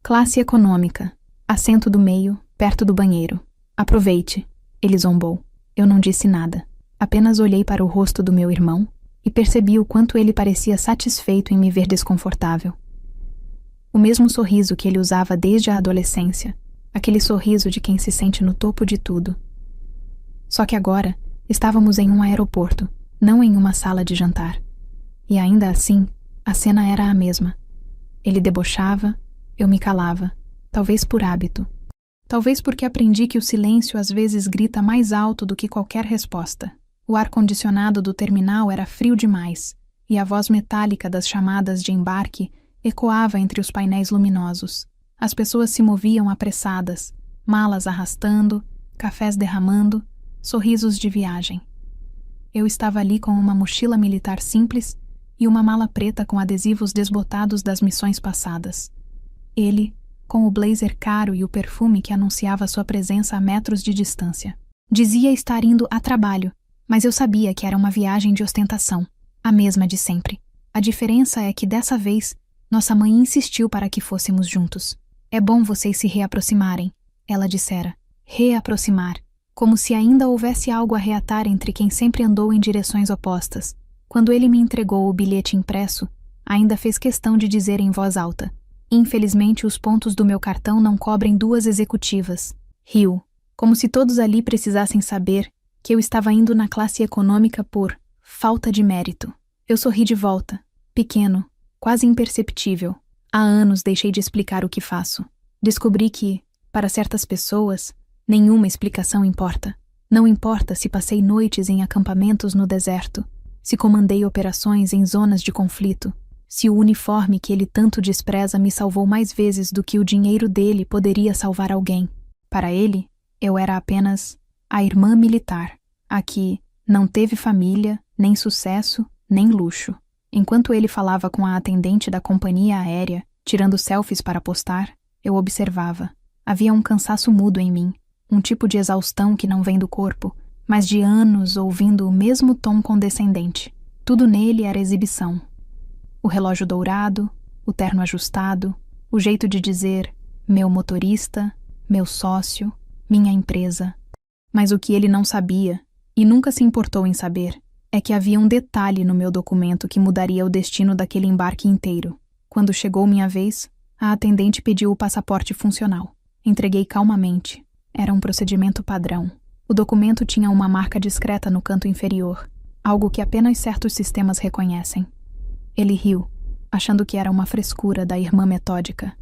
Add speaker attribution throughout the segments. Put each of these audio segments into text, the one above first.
Speaker 1: Classe econômica. Assento do meio, perto do banheiro. Aproveite, ele zombou. Eu não disse nada. Apenas olhei para o rosto do meu irmão e percebi o quanto ele parecia satisfeito em me ver desconfortável. O mesmo sorriso que ele usava desde a adolescência, aquele sorriso de quem se sente no topo de tudo. Só que agora estávamos em um aeroporto, não em uma sala de jantar. E ainda assim, a cena era a mesma. Ele debochava, eu me calava, talvez por hábito. Talvez porque aprendi que o silêncio às vezes grita mais alto do que qualquer resposta. O ar-condicionado do terminal era frio demais, e a voz metálica das chamadas de embarque ecoava entre os painéis luminosos. As pessoas se moviam apressadas, malas arrastando, cafés derramando, sorrisos de viagem. Eu estava ali com uma mochila militar simples e uma mala preta com adesivos desbotados das missões passadas. Ele, com o blazer caro e o perfume que anunciava sua presença a metros de distância. Dizia estar indo a trabalho, mas eu sabia que era uma viagem de ostentação, a mesma de sempre. A diferença é que dessa vez, nossa mãe insistiu para que fôssemos juntos. É bom vocês se reaproximarem, ela dissera. Reaproximar, como se ainda houvesse algo a reatar entre quem sempre andou em direções opostas. Quando ele me entregou o bilhete impresso, ainda fez questão de dizer em voz alta: infelizmente os pontos do meu cartão não cobrem 2 executivas. Riu, como se todos ali precisassem saber que eu estava indo na classe econômica por falta de mérito. Eu sorri de volta, pequeno, quase imperceptível. Há anos deixei de explicar o que faço. Descobri que, para certas pessoas, nenhuma explicação importa. Não importa se passei noites em acampamentos no deserto, se comandei operações em zonas de conflito, se o uniforme que ele tanto despreza me salvou mais vezes do que o dinheiro dele poderia salvar alguém. Para ele, eu era apenas a irmã militar, a que não teve família, nem sucesso, nem luxo. Enquanto ele falava com a atendente da companhia aérea, tirando selfies para postar, eu observava. Havia um cansaço mudo em mim, um tipo de exaustão que não vem do corpo, mas de anos ouvindo o mesmo tom condescendente. Tudo nele era exibição. O relógio dourado, o terno ajustado, o jeito de dizer meu motorista, meu sócio, minha empresa. Mas o que ele não sabia, e nunca se importou em saber, é que havia um detalhe no meu documento que mudaria o destino daquele embarque inteiro. Quando chegou minha vez, a atendente pediu o passaporte funcional. Entreguei calmamente. Era um procedimento padrão. O documento tinha uma marca discreta no canto inferior, algo que apenas certos sistemas reconhecem. Ele riu, achando que era uma frescura da irmã metódica.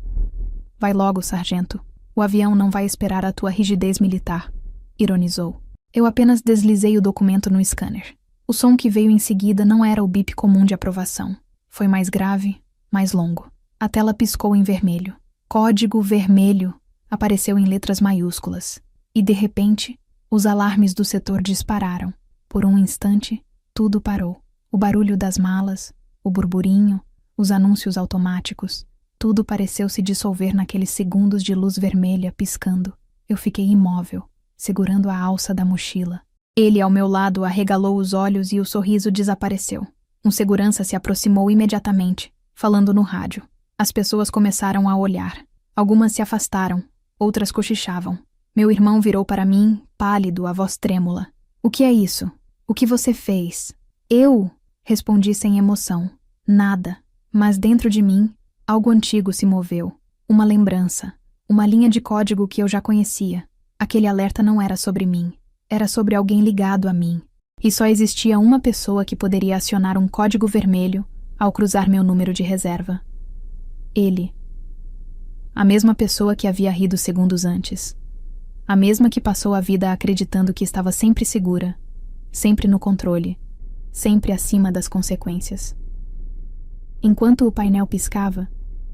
Speaker 1: Vai logo, sargento. O avião não vai esperar a tua rigidez militar, ironizou. Eu apenas deslizei o documento no scanner. O som que veio em seguida não era o bip comum de aprovação. Foi mais grave, mais longo. A tela piscou em vermelho. Código vermelho apareceu em letras maiúsculas. E, de repente, os alarmes do setor dispararam. Por um instante, tudo parou. O barulho das malas, o burburinho, os anúncios automáticos, tudo pareceu se dissolver naqueles segundos de luz vermelha piscando. Eu fiquei imóvel, segurando a alça da mochila. Ele, ao meu lado, arregalou os olhos e o sorriso desapareceu. Um segurança se aproximou imediatamente, falando no rádio. As pessoas começaram a olhar. Algumas se afastaram, outras cochichavam. Meu irmão virou para mim, pálido, a voz trêmula. O que é isso? O que você fez? Eu? Respondi sem emoção. Nada. Mas dentro de mim, algo antigo se moveu. Uma lembrança. Uma linha de código que eu já conhecia. Aquele alerta não era sobre mim. Era sobre alguém ligado a mim. E só existia uma pessoa que poderia acionar um código vermelho ao cruzar meu número de reserva. Ele. A mesma pessoa que havia rido segundos antes. A mesma que passou a vida acreditando que estava sempre segura, sempre no controle, sempre acima das consequências. Enquanto o painel piscava,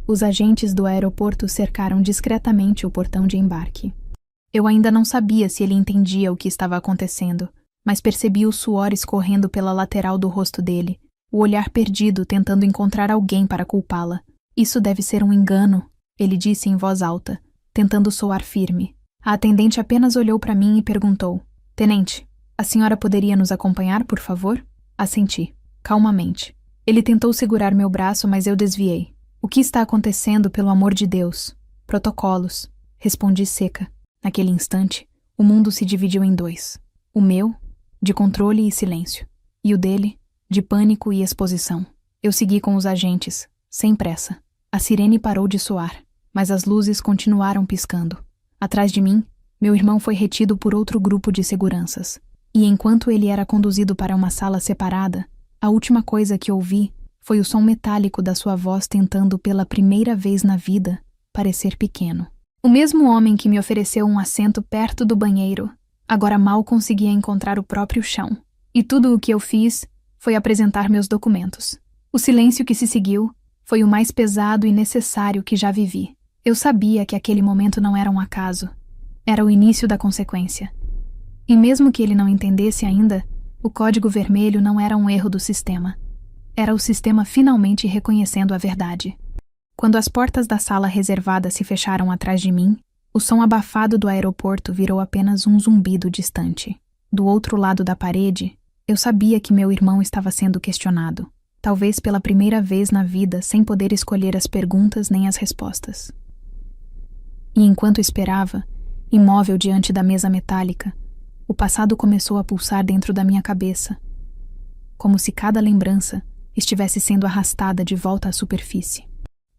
Speaker 1: os agentes do aeroporto cercaram discretamente o portão de embarque. Eu ainda não sabia se ele entendia o que estava acontecendo, mas percebi o suor escorrendo pela lateral do rosto dele, o olhar perdido tentando encontrar alguém para culpá-la. Isso deve ser um engano, ele disse em voz alta, tentando soar firme. A atendente apenas olhou para mim e perguntou: Tenente, a senhora poderia nos acompanhar, por favor? Assenti, calmamente. Ele tentou segurar meu braço, mas eu desviei. O que está acontecendo, pelo amor de Deus? Protocolos, respondi seca. Naquele instante, o mundo se dividiu em dois. O meu, de controle e silêncio, e o dele, de pânico e exposição. Eu segui com os agentes, sem pressa. A sirene parou de soar, mas as luzes continuaram piscando. Atrás de mim, meu irmão foi retido por outro grupo de seguranças. E enquanto ele era conduzido para uma sala separada, a última coisa que ouvi foi o som metálico da sua voz tentando pela primeira vez na vida parecer pequeno. O mesmo homem que me ofereceu um assento perto do banheiro, agora mal conseguia encontrar o próprio chão. E tudo o que eu fiz foi apresentar meus documentos. O silêncio que se seguiu foi o mais pesado e necessário que já vivi. Eu sabia que aquele momento não era um acaso. Era o início da consequência. E mesmo que ele não entendesse ainda, o código vermelho não era um erro do sistema. Era o sistema finalmente reconhecendo a verdade. Quando as portas da sala reservada se fecharam atrás de mim, o som abafado do aeroporto virou apenas um zumbido distante. Do outro lado da parede, eu sabia que meu irmão estava sendo questionado, talvez pela primeira vez na vida sem poder escolher as perguntas nem as respostas. E enquanto esperava, imóvel diante da mesa metálica, o passado começou a pulsar dentro da minha cabeça, como se cada lembrança estivesse sendo arrastada de volta à superfície.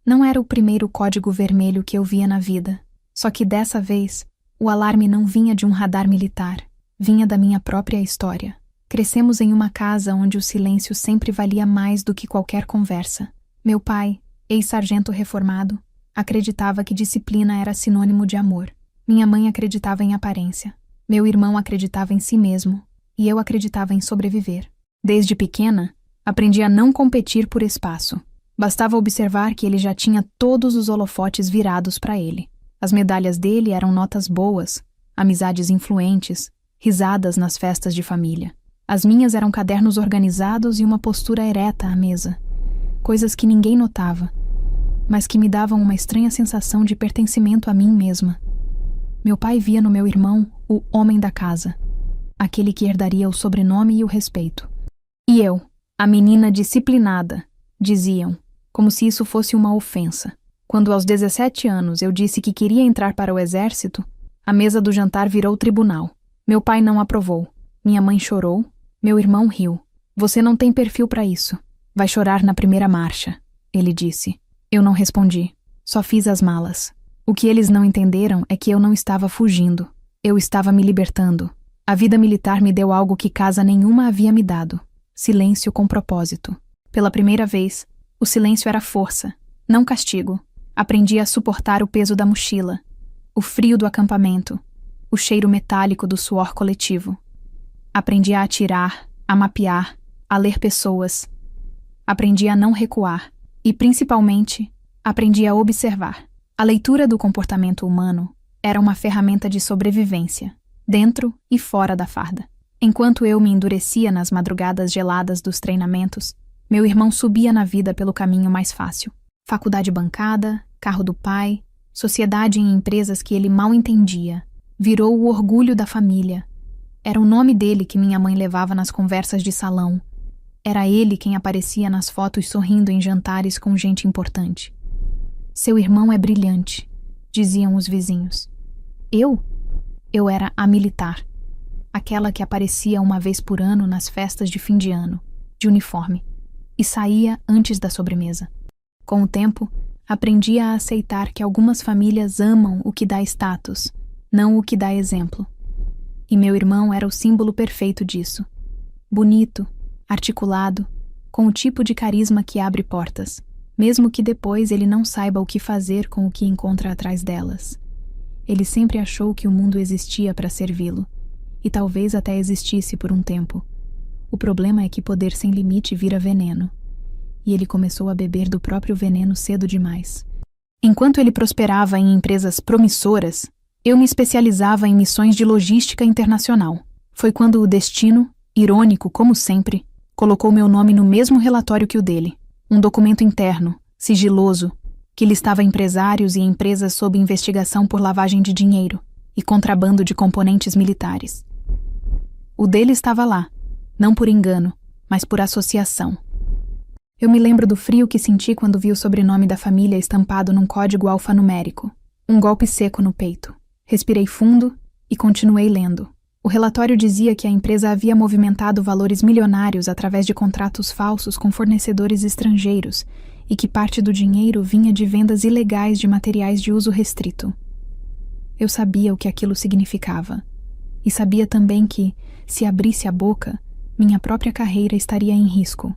Speaker 1: Não era o primeiro código vermelho que eu via na vida, só que dessa vez o alarme não vinha de um radar militar, vinha da minha própria história. Crescemos em uma casa onde o silêncio sempre valia mais do que qualquer conversa. Meu pai, ex-sargento reformado, acreditava que disciplina era sinônimo de amor. Minha mãe acreditava em aparência. Meu irmão acreditava em si mesmo, e eu acreditava em sobreviver. Desde pequena, aprendi a não competir por espaço. Bastava observar que ele já tinha todos os holofotes virados para ele. As medalhas dele eram notas boas, amizades influentes, risadas nas festas de família. As minhas eram cadernos organizados e uma postura ereta à mesa. Coisas que ninguém notava, mas que me davam uma estranha sensação de pertencimento a mim mesma. Meu pai via no meu irmão o homem da casa, aquele que herdaria o sobrenome e o respeito. E eu, a menina disciplinada, diziam, como se isso fosse uma ofensa. Quando aos 17 anos eu disse que queria entrar para o exército, a mesa do jantar virou tribunal. Meu pai não aprovou. Minha mãe chorou. Meu irmão riu. Você não tem perfil para isso. Vai chorar na primeira marcha, ele disse. Eu não respondi. Só fiz as malas. O que eles não entenderam é que eu não estava fugindo. Eu estava me libertando. A vida militar me deu algo que casa nenhuma havia me dado. Silêncio com propósito. Pela primeira vez, o silêncio era força, não castigo. Aprendi a suportar o peso da mochila, o frio do acampamento, o cheiro metálico do suor coletivo. Aprendi a atirar, a mapear, a ler pessoas. Aprendi a não recuar e, principalmente, aprendi a observar. A leitura do comportamento humano era uma ferramenta de sobrevivência, dentro e fora da farda. Enquanto eu me endurecia nas madrugadas geladas dos treinamentos, meu irmão subia na vida pelo caminho mais fácil. Faculdade bancada, carro do pai, sociedade em empresas que ele mal entendia. Virou o orgulho da família. Era o nome dele que minha mãe levava nas conversas de salão. Era ele quem aparecia nas fotos sorrindo em jantares com gente importante. Seu irmão é brilhante, diziam os vizinhos. Eu era a militar. Aquela que aparecia uma vez por ano nas festas de fim de ano, de uniforme, e saía antes da sobremesa. Com o tempo, aprendi a aceitar que algumas famílias amam o que dá status, não o que dá exemplo. E meu irmão era o símbolo perfeito disso. Bonito, articulado, com o tipo de carisma que abre portas, mesmo que depois ele não saiba o que fazer com o que encontra atrás delas. Ele sempre achou que o mundo existia para servi-lo, e talvez até existisse por um tempo. O problema é que poder sem limite vira veneno, e ele começou a beber do próprio veneno cedo demais. Enquanto ele prosperava em empresas promissoras, eu me especializava em missões de logística internacional. Foi quando o destino, irônico como sempre, colocou meu nome no mesmo relatório que o dele, um documento interno, sigiloso, que listava empresários e empresas sob investigação por lavagem de dinheiro e contrabando de componentes militares. O dele estava lá, não por engano, mas por associação. Eu me lembro do frio que senti quando vi o sobrenome da família estampado num código alfanumérico. Um golpe seco no peito. Respirei fundo e continuei lendo. O relatório dizia que a empresa havia movimentado valores milionários através de contratos falsos com fornecedores estrangeiros e que parte do dinheiro vinha de vendas ilegais de materiais de uso restrito. Eu sabia o que aquilo significava. E sabia também que, se abrisse a boca, minha própria carreira estaria em risco.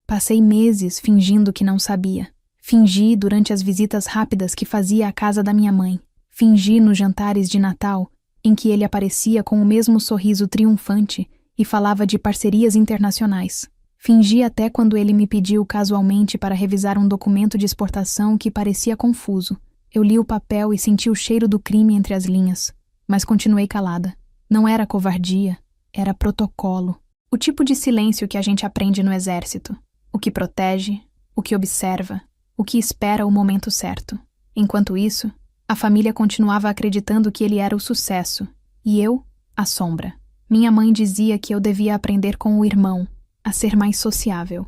Speaker 1: Passei meses fingindo que não sabia. Fingi durante as visitas rápidas que fazia à casa da minha mãe. Fingi nos jantares de Natal, em que ele aparecia com o mesmo sorriso triunfante e falava de parcerias internacionais. Fingi até quando ele me pediu casualmente para revisar um documento de exportação que parecia confuso. Eu li o papel e senti o cheiro do crime entre as linhas, mas continuei calada. Não era covardia, era protocolo. O tipo de silêncio que a gente aprende no exército. O que protege, o que observa, o que espera o momento certo. Enquanto isso, a família continuava acreditando que ele era o sucesso, e eu, a sombra. Minha mãe dizia que eu devia aprender com o irmão, a ser mais sociável.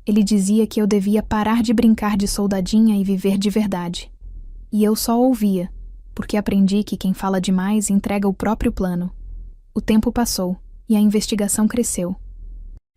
Speaker 1: Ele dizia que eu devia parar de brincar de soldadinha e viver de verdade. E eu só ouvia, porque aprendi que quem fala demais entrega o próprio plano. O tempo passou, e a investigação cresceu.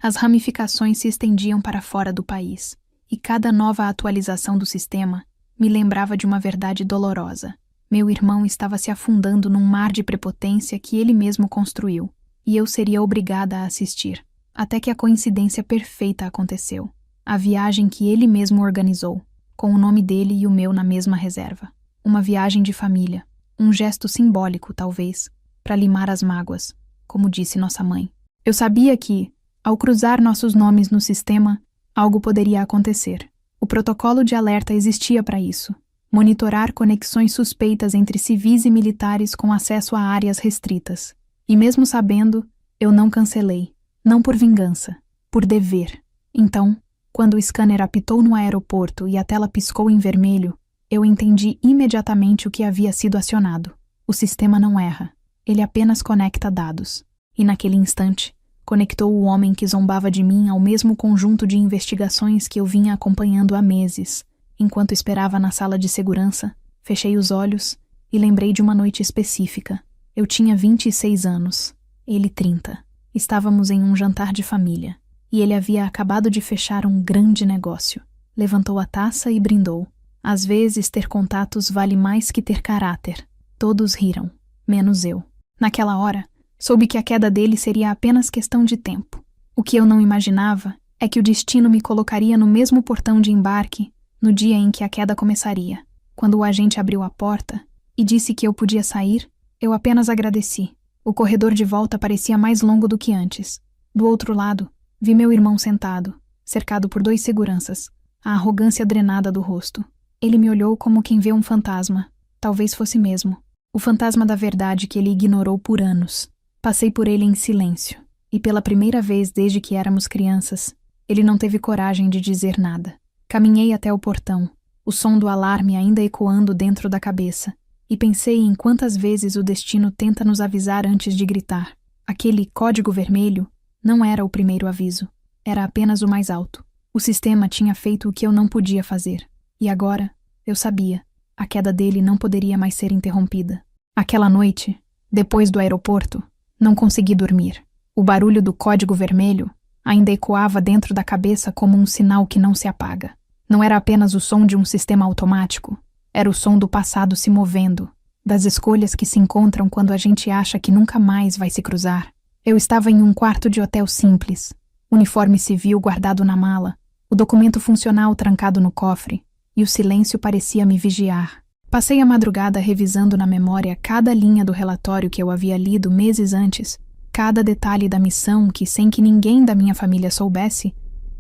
Speaker 1: As ramificações se estendiam para fora do país, e cada nova atualização do sistema me lembrava de uma verdade dolorosa. Meu irmão estava se afundando num mar de prepotência que ele mesmo construiu, e eu seria obrigada a assistir, até que a coincidência perfeita aconteceu. A viagem que ele mesmo organizou, com o nome dele e o meu na mesma reserva. Uma viagem de família, um gesto simbólico, talvez, para limar as mágoas, como disse nossa mãe. Eu sabia que, ao cruzar nossos nomes no sistema, algo poderia acontecer. O protocolo de alerta existia para isso. Monitorar conexões suspeitas entre civis e militares com acesso a áreas restritas. E mesmo sabendo, eu não cancelei. Não por vingança, por dever. Então, quando o scanner apitou no aeroporto e a tela piscou em vermelho, eu entendi imediatamente o que havia sido acionado. O sistema não erra. Ele apenas conecta dados. E naquele instante, conectou o homem que zombava de mim ao mesmo conjunto de investigações que eu vinha acompanhando há meses. Enquanto esperava na sala de segurança, fechei os olhos e lembrei de uma noite específica. Eu tinha 26 anos, ele 30. Estávamos em um jantar de família, e ele havia acabado de fechar um grande negócio. Levantou a taça e brindou. Às vezes, ter contatos vale mais que ter caráter. Todos riram, menos eu. Naquela hora, soube que a queda dele seria apenas questão de tempo. O que eu não imaginava é que o destino me colocaria no mesmo portão de embarque no dia em que a queda começaria. Quando o agente abriu a porta e disse que eu podia sair, eu apenas agradeci. O corredor de volta parecia mais longo do que antes. Do outro lado, vi meu irmão sentado, cercado por 2 seguranças, a arrogância drenada do rosto. Ele me olhou como quem vê um fantasma. Talvez fosse mesmo. O fantasma da verdade que ele ignorou por anos. Passei por ele em silêncio, e pela primeira vez desde que éramos crianças, ele não teve coragem de dizer nada. Caminhei até o portão, o som do alarme ainda ecoando dentro da cabeça, e pensei em quantas vezes o destino tenta nos avisar antes de gritar. Aquele código vermelho não era o primeiro aviso, era apenas o mais alto. O sistema tinha feito o que eu não podia fazer, e agora, eu sabia, a queda dele não poderia mais ser interrompida. Aquela noite, depois do aeroporto, não consegui dormir. O barulho do código vermelho ainda ecoava dentro da cabeça como um sinal que não se apaga. Não era apenas o som de um sistema automático, era o som do passado se movendo, das escolhas que se encontram quando a gente acha que nunca mais vai se cruzar. Eu estava em um quarto de hotel simples, uniforme civil guardado na mala, o documento funcional trancado no cofre, e o silêncio parecia me vigiar. Passei a madrugada revisando na memória cada linha do relatório que eu havia lido meses antes, cada detalhe da missão que, sem que ninguém da minha família soubesse,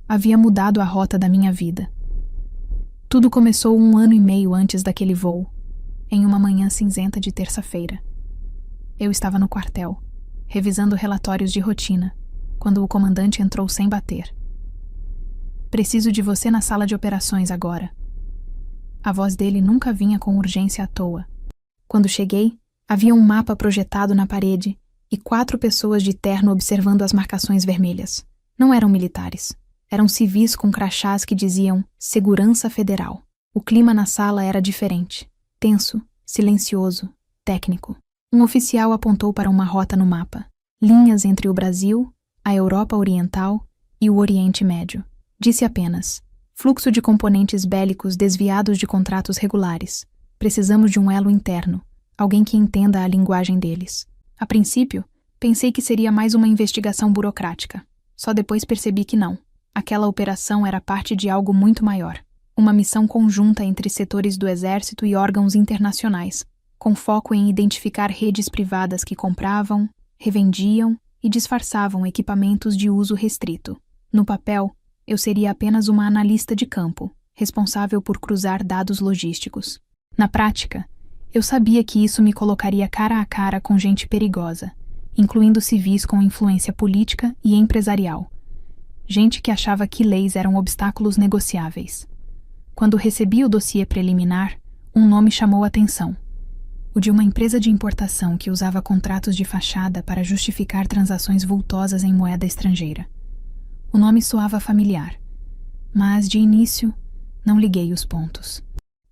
Speaker 1: havia mudado a rota da minha vida. Tudo começou 1 ano e meio antes daquele voo, em uma manhã cinzenta de terça-feira. Eu estava no quartel, revisando relatórios de rotina, quando o comandante entrou sem bater. "Preciso de você na sala de operações agora." A voz dele nunca vinha com urgência à toa. Quando cheguei, havia um mapa projetado na parede e 4 pessoas de terno observando as marcações vermelhas. Não eram militares. Eram civis com crachás que diziam Segurança Federal. O clima na sala era diferente, tenso silencioso, técnico. Um oficial apontou para uma rota no mapa. Linhas entre o Brasil, a Europa Oriental e o Oriente Médio. Disse apenas: fluxo de componentes bélicos desviados de contratos regulares. Precisamos de um elo interno, alguém que entenda a linguagem deles. A princípio, pensei que seria mais uma investigação burocrática. Só depois percebi que não. Aquela operação era parte de algo muito maior. Uma missão conjunta entre setores do Exército e órgãos internacionais, com foco em identificar redes privadas que compravam, revendiam e disfarçavam equipamentos de uso restrito. No papel, eu seria apenas uma analista de campo, responsável por cruzar dados logísticos. Na prática, eu sabia que isso me colocaria cara a cara com gente perigosa, incluindo civis com influência política e empresarial. Gente que achava que leis eram obstáculos negociáveis. Quando recebi o dossiê preliminar, um nome chamou a atenção. O de uma empresa de importação que usava contratos de fachada para justificar transações vultosas em moeda estrangeira. O nome soava familiar, mas, de início, não liguei os pontos.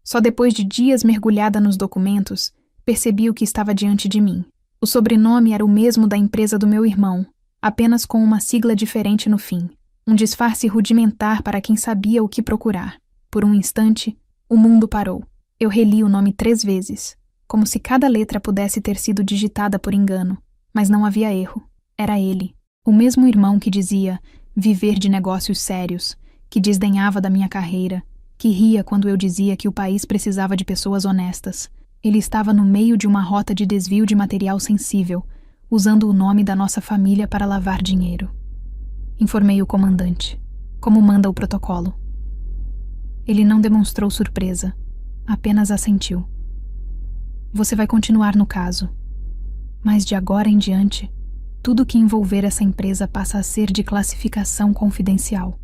Speaker 1: Só depois de dias mergulhada nos documentos, percebi o que estava diante de mim. O sobrenome era o mesmo da empresa do meu irmão, apenas com uma sigla diferente no fim. Um disfarce rudimentar para quem sabia o que procurar. Por um instante, o mundo parou. Eu reli o nome 3 vezes, como se cada letra pudesse ter sido digitada por engano, mas não havia erro. Era ele, o mesmo irmão que dizia viver de negócios sérios, que desdenhava da minha carreira, que ria quando eu dizia que o país precisava de pessoas honestas. Ele estava no meio de uma rota de desvio de material sensível, usando o nome da nossa família para lavar dinheiro. Informei o comandante, como manda o protocolo. Ele não demonstrou surpresa, apenas assentiu. Você vai continuar no caso, mas de agora em diante, tudo que envolver essa empresa passa a ser de classificação confidencial.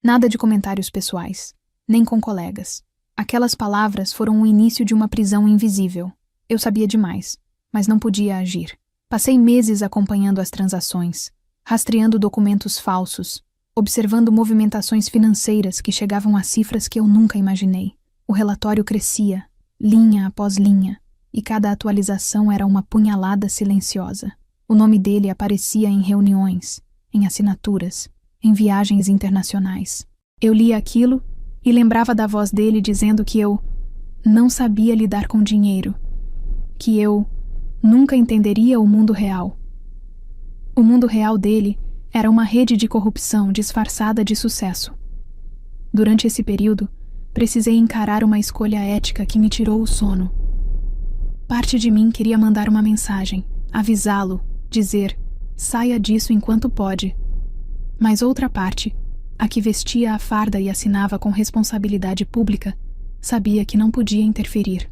Speaker 1: Nada de comentários pessoais, nem com colegas. Aquelas palavras foram o início de uma prisão invisível. Eu sabia demais, mas não podia agir. Passei meses acompanhando as transações, rastreando documentos falsos, observando movimentações financeiras que chegavam a cifras que eu nunca imaginei. O relatório crescia, linha após linha, e cada atualização era uma punhalada silenciosa. O nome dele aparecia em reuniões, em assinaturas, em viagens internacionais. Eu lia aquilo e lembrava da voz dele dizendo que eu não sabia lidar com dinheiro, que eu nunca entenderia o mundo real. O mundo real dele era uma rede de corrupção disfarçada de sucesso. Durante esse período, precisei encarar uma escolha ética que me tirou o sono. Parte de mim queria mandar uma mensagem, avisá-lo, dizer, saia disso enquanto pode. Mas outra parte, a que vestia a farda e assinava com responsabilidade pública, sabia que não podia interferir.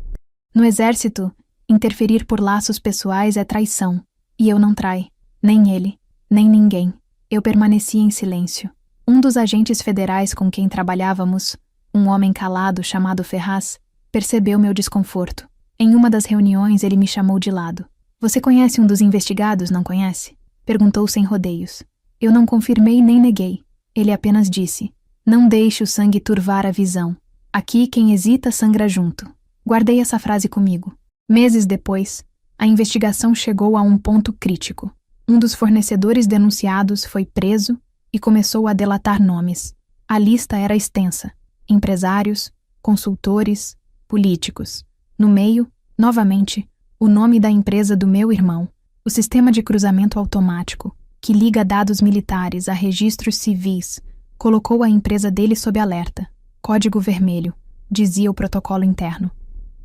Speaker 1: No exército, interferir por laços pessoais é traição, e eu não trai, nem ele, nem ninguém. Eu permaneci em silêncio. Um dos agentes federais com quem trabalhávamos, um homem calado chamado Ferraz, percebeu meu desconforto. Em uma das reuniões, ele me chamou de lado. Você conhece um dos investigados, não conhece? Perguntou sem rodeios. Eu não confirmei nem neguei. Ele apenas disse, não deixe o sangue turvar a visão. Aqui quem hesita sangra junto. Guardei essa frase comigo. Meses depois, a investigação chegou a um ponto crítico. Um dos fornecedores denunciados foi preso e começou a delatar nomes. A lista era extensa. Empresários, consultores, políticos. No meio, novamente, o nome da empresa do meu irmão, o sistema de cruzamento automático, que liga dados militares a registros civis, colocou a empresa dele sob alerta. Código vermelho, dizia o protocolo interno.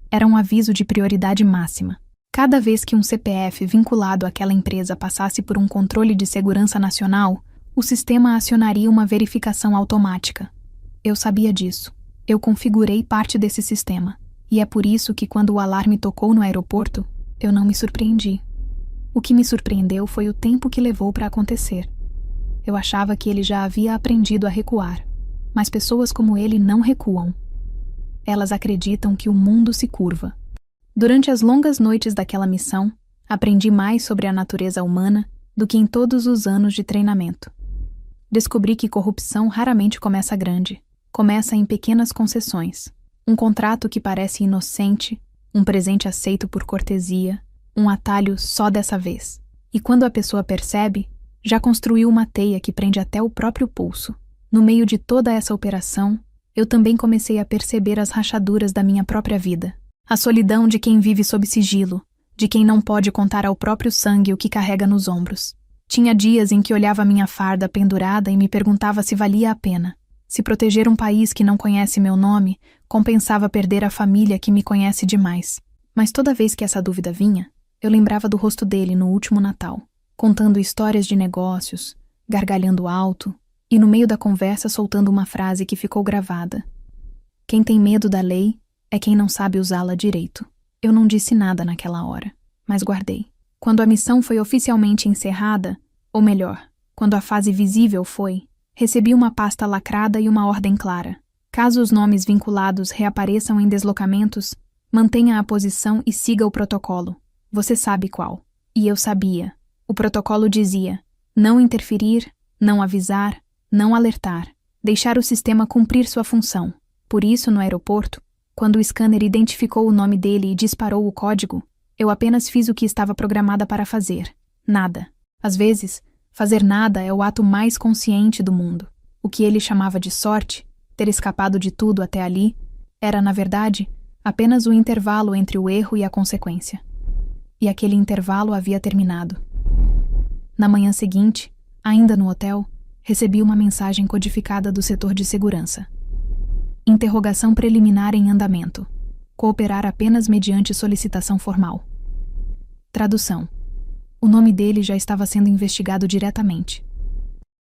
Speaker 1: Era um aviso de prioridade máxima. Cada vez que um CPF vinculado àquela empresa passasse por um controle de segurança nacional, o sistema acionaria uma verificação automática. Eu sabia disso. Eu configurei parte desse sistema. E é por isso que quando o alarme tocou no aeroporto, eu não me surpreendi. O que me surpreendeu foi o tempo que levou para acontecer. Eu achava que ele já havia aprendido a recuar, mas pessoas como ele não recuam. Elas acreditam que o mundo se curva. Durante as longas noites daquela missão, aprendi mais sobre a natureza humana do que em todos os anos de treinamento. Descobri que corrupção raramente começa grande, começa em pequenas concessões. Um contrato que parece inocente um presente aceito por cortesia, um atalho só dessa vez. E quando a pessoa percebe, já construiu uma teia que prende até o próprio pulso. No meio de toda essa operação, eu também comecei a perceber as rachaduras da minha própria vida. A solidão de quem vive sob sigilo, de quem não pode contar ao próprio sangue o que carrega nos ombros. Tinha dias em que olhava minha farda pendurada e me perguntava se valia a pena. Se proteger um país que não conhece meu nome, compensava perder a família que me conhece demais. Mas toda vez que essa dúvida vinha, eu lembrava do rosto dele no último Natal, contando histórias de negócios, gargalhando alto, e no meio da conversa soltando uma frase que ficou gravada. Quem tem medo da lei é quem não sabe usá-la direito. Eu não disse nada naquela hora, mas guardei. Quando a missão foi oficialmente encerrada, ou melhor, quando a fase visível foi, recebi uma pasta lacrada e uma ordem clara. Caso os nomes vinculados reapareçam em deslocamentos, mantenha a posição e siga o protocolo. Você sabe qual. E eu sabia. O protocolo dizia: não interferir, não avisar, não alertar, deixar o sistema cumprir sua função. Por isso, no aeroporto, quando o scanner identificou o nome dele e disparou o código, eu apenas fiz o que estava programada para fazer. Nada. Às vezes, fazer nada é o ato mais consciente do mundo. O que ele chamava de sorte, ter escapado de tudo até ali, era, na verdade, apenas o intervalo entre o erro e a consequência. E aquele intervalo havia terminado. Na manhã seguinte, ainda no hotel, recebi uma mensagem codificada do setor de segurança. Interrogação preliminar em andamento. Cooperar apenas mediante solicitação formal. Tradução. O nome dele já estava sendo investigado diretamente.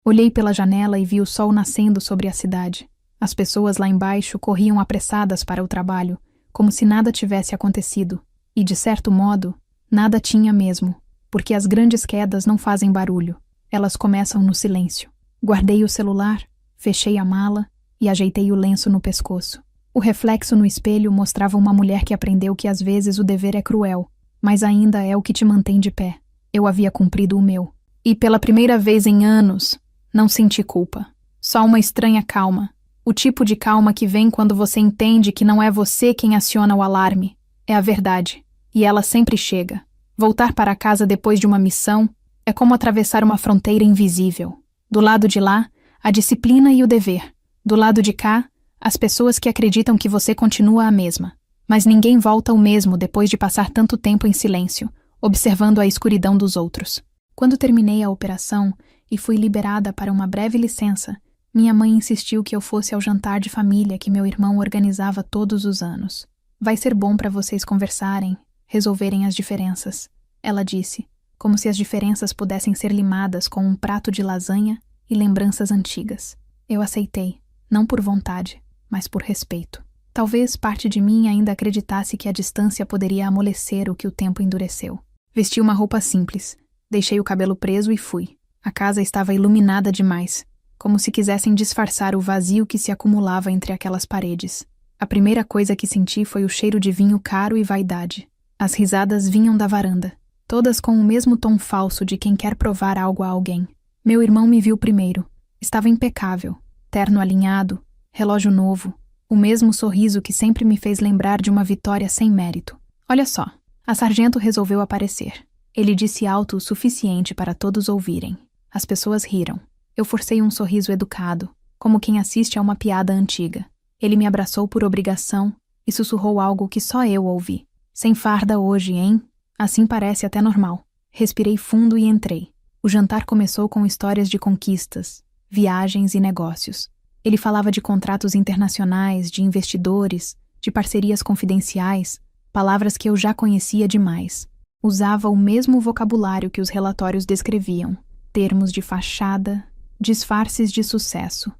Speaker 1: Olhei pela janela e vi o sol nascendo sobre a cidade. As pessoas lá embaixo corriam apressadas para o trabalho, como se nada tivesse acontecido. E, de certo modo, nada tinha mesmo, porque as grandes quedas não fazem barulho. Elas começam no silêncio. Guardei o celular, fechei a mala e ajeitei o lenço no pescoço. O reflexo no espelho mostrava uma mulher que aprendeu que às vezes o dever é cruel, mas ainda é o que te mantém de pé. Eu havia cumprido o meu. E pela primeira vez em anos, não senti culpa. Só uma estranha calma. O tipo de calma que vem quando você entende que não é você quem aciona o alarme. É a verdade. E ela sempre chega. Voltar para casa depois de uma missão é como atravessar uma fronteira invisível. Do lado de lá, a disciplina e o dever. Do lado de cá, as pessoas que acreditam que você continua a mesma. Mas ninguém volta o mesmo depois de passar tanto tempo em silêncio, observando a escuridão dos outros. Quando terminei a operação e fui liberada para uma breve licença, minha mãe insistiu que eu fosse ao jantar de família que meu irmão organizava todos os anos. Vai ser bom para vocês conversarem, resolverem as diferenças, ela disse, como se as diferenças pudessem ser limadas com um prato de lasanha e lembranças antigas. Eu aceitei, não por vontade, mas por respeito. Talvez parte de mim ainda acreditasse que a distância poderia amolecer o que o tempo endureceu. Vesti uma roupa simples, deixei o cabelo preso e fui. A casa estava iluminada demais, como se quisessem disfarçar o vazio que se acumulava entre aquelas paredes. A primeira coisa que senti foi o cheiro de vinho caro e vaidade. As risadas vinham da varanda, todas com o mesmo tom falso de quem quer provar algo a alguém. Meu irmão me viu primeiro. Estava impecável, terno alinhado, relógio novo, o mesmo sorriso que sempre me fez lembrar de uma vitória sem mérito. Olha só, a sargento resolveu aparecer. Ele disse alto o suficiente para todos ouvirem. As pessoas riram. Eu forcei um sorriso educado, como quem assiste a uma piada antiga. Ele me abraçou por obrigação e sussurrou algo que só eu ouvi. Sem farda hoje, hein? Assim parece até normal. Respirei fundo e entrei. O jantar começou com histórias de conquistas, viagens e negócios. Ele falava de contratos internacionais, de investidores, de parcerias confidenciais, palavras que eu já conhecia demais. Usava o mesmo vocabulário que os relatórios descreviam, termos de fachada, disfarces de sucesso.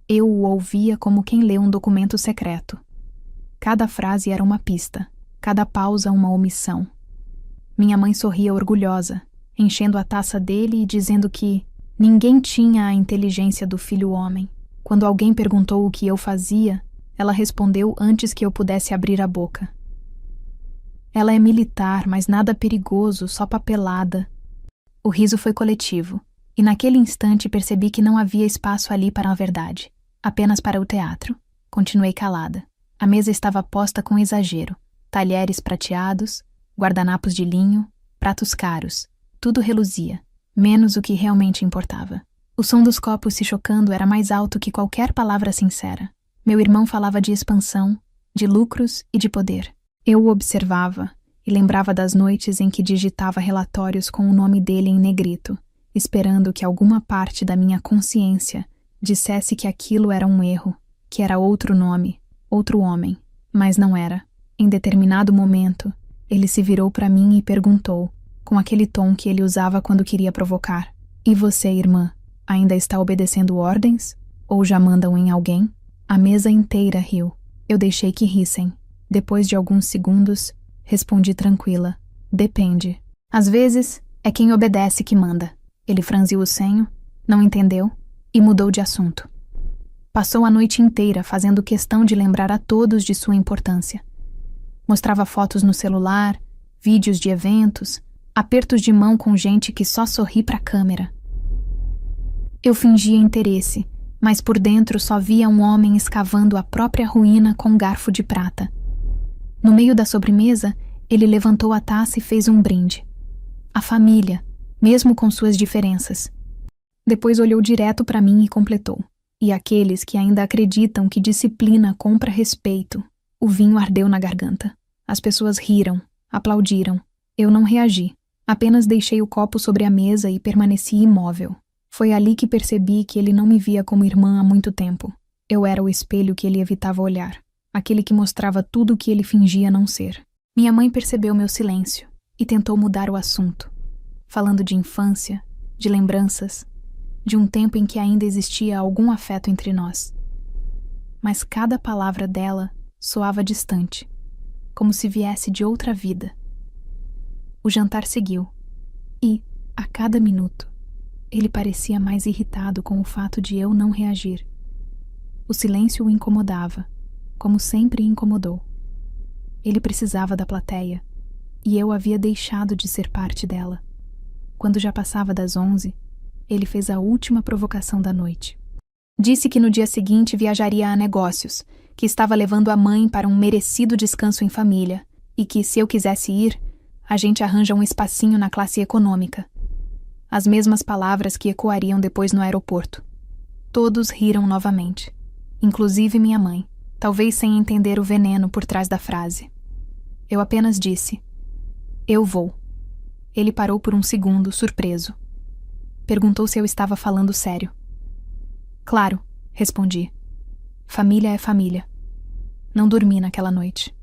Speaker 1: Eu o ouvia como quem lê um documento secreto. Cada frase era uma pista, cada pausa uma omissão. Minha mãe sorria orgulhosa, enchendo a taça dele e dizendo que ninguém tinha a inteligência do filho homem. Quando alguém perguntou o que eu fazia, ela respondeu antes que eu pudesse abrir a boca. Ela é militar, mas nada perigoso, só papelada. O riso foi coletivo, e naquele instante percebi que não havia espaço ali para a verdade, apenas para o teatro. Continuei calada. A mesa estava posta com exagero. talheres prateados, guardanapos de linho, pratos caros. Tudo reluzia, menos o que realmente importava. O som dos copos se chocando era mais alto que qualquer palavra sincera. Meu irmão falava de expansão, de lucros e de poder. Eu o observava e lembrava das noites em que digitava relatórios com o nome dele em negrito, esperando que alguma parte da minha consciência dissesse que aquilo era um erro, que era outro nome, outro homem. Mas não era. Em determinado momento, ele se virou para mim e perguntou, com aquele tom que ele usava quando queria provocar: "E você, irmã, ainda está obedecendo ordens? Ou já mandam em alguém?" A mesa inteira riu. Eu deixei que rissem. Depois de alguns segundos, respondi tranquila: "Depende. Às vezes, é quem obedece que manda." Ele franziu o senho, não entendeu e mudou de assunto. Passou a noite inteira fazendo questão de lembrar a todos de sua importância. Mostrava fotos no celular, vídeos de eventos, apertos de mão com gente que só sorri para a câmera. Eu fingia interesse, mas por dentro só via um homem escavando a própria ruína com um garfo de prata. No meio da sobremesa, ele levantou a taça e fez um brinde. A família, mesmo com suas diferenças. Depois olhou direto para mim e completou: "E aqueles que ainda acreditam que disciplina compra respeito." O vinho ardeu na garganta. As pessoas riram, aplaudiram. Eu não reagi. Apenas deixei o copo sobre a mesa e permaneci imóvel. Foi ali que percebi que ele não me via como irmã há muito tempo. Eu era o espelho que ele evitava olhar, aquele que mostrava tudo o que ele fingia não ser. Minha mãe percebeu meu silêncio e tentou mudar o assunto, falando de infância, de lembranças, de um tempo em que ainda existia algum afeto entre nós. Mas cada palavra dela soava distante, como se viesse de outra vida. O jantar seguiu, e, a cada minuto, ele parecia mais irritado com o fato de eu não reagir. O silêncio o incomodava, como sempre incomodou. Ele precisava da plateia, e eu havia deixado de ser parte dela. Quando já passava das 11, ele fez a última provocação da noite. Disse que no dia seguinte viajaria a negócios, que estava levando a mãe para um merecido descanso em família, e que, se eu quisesse ir, a gente arranja um espacinho na classe econômica. As mesmas palavras que ecoariam depois no aeroporto. Todos riram novamente, inclusive minha mãe, talvez sem entender o veneno por trás da frase. Eu apenas disse: "Eu vou." Ele parou por um segundo, surpreso. Perguntou se eu estava falando sério. "Claro", respondi. Família é família. Não dormi naquela noite.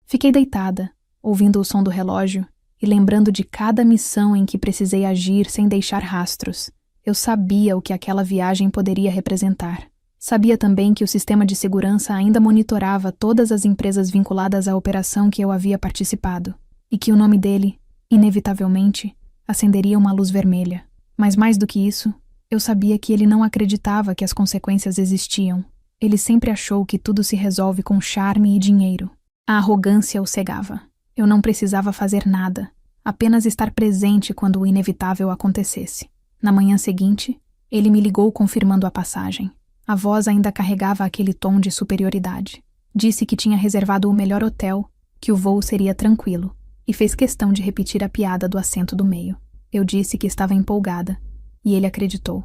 Speaker 1: Fiquei deitada, ouvindo o som do relógio e lembrando de cada missão em que precisei agir sem deixar rastros. Eu sabia o que aquela viagem poderia representar. Sabia também que o sistema de segurança ainda monitorava todas as empresas vinculadas à operação que eu havia participado, e que o nome dele, inevitavelmente, acenderia uma luz vermelha. Mas mais do que isso, eu sabia que ele não acreditava que as consequências existiam. Ele sempre achou que tudo se resolve com charme e dinheiro. A arrogância o cegava. Eu não precisava fazer nada, apenas estar presente quando o inevitável acontecesse. Na manhã seguinte, ele me ligou confirmando a passagem. A voz ainda carregava aquele tom de superioridade. Disse que tinha reservado o melhor hotel, que o voo seria tranquilo, e fez questão de repetir a piada do assento do meio. Eu disse que estava empolgada, e ele acreditou.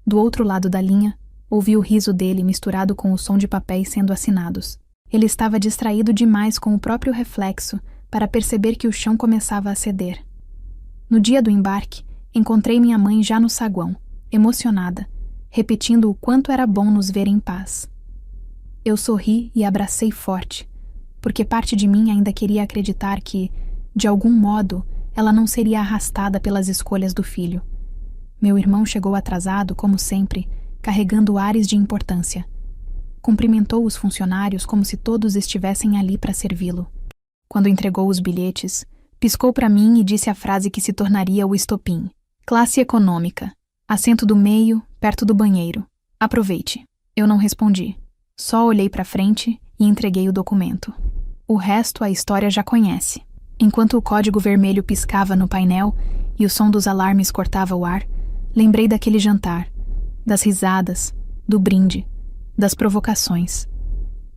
Speaker 1: Do outro lado da linha, ouvi o riso dele misturado com o som de papéis sendo assinados. Ele estava distraído demais com o próprio reflexo para perceber que o chão começava a ceder. No dia do embarque, encontrei minha mãe já no saguão, emocionada, repetindo o quanto era bom nos ver em paz. Eu sorri e abracei forte, porque parte de mim ainda queria acreditar que, de algum modo, ela não seria arrastada pelas escolhas do filho. Meu irmão chegou atrasado, como sempre, carregando ares de importância. Cumprimentou os funcionários como se todos estivessem ali para servi-lo. Quando entregou os bilhetes, piscou para mim e disse a frase que se tornaria o estopim. "Classe econômica. Assento do meio, perto do banheiro. Aproveite." Eu não respondi. Só olhei para frente e entreguei o documento. O resto a história já conhece. Enquanto o código vermelho piscava no painel e o som dos alarmes cortava o ar, lembrei daquele jantar, das risadas, do brinde, das provocações.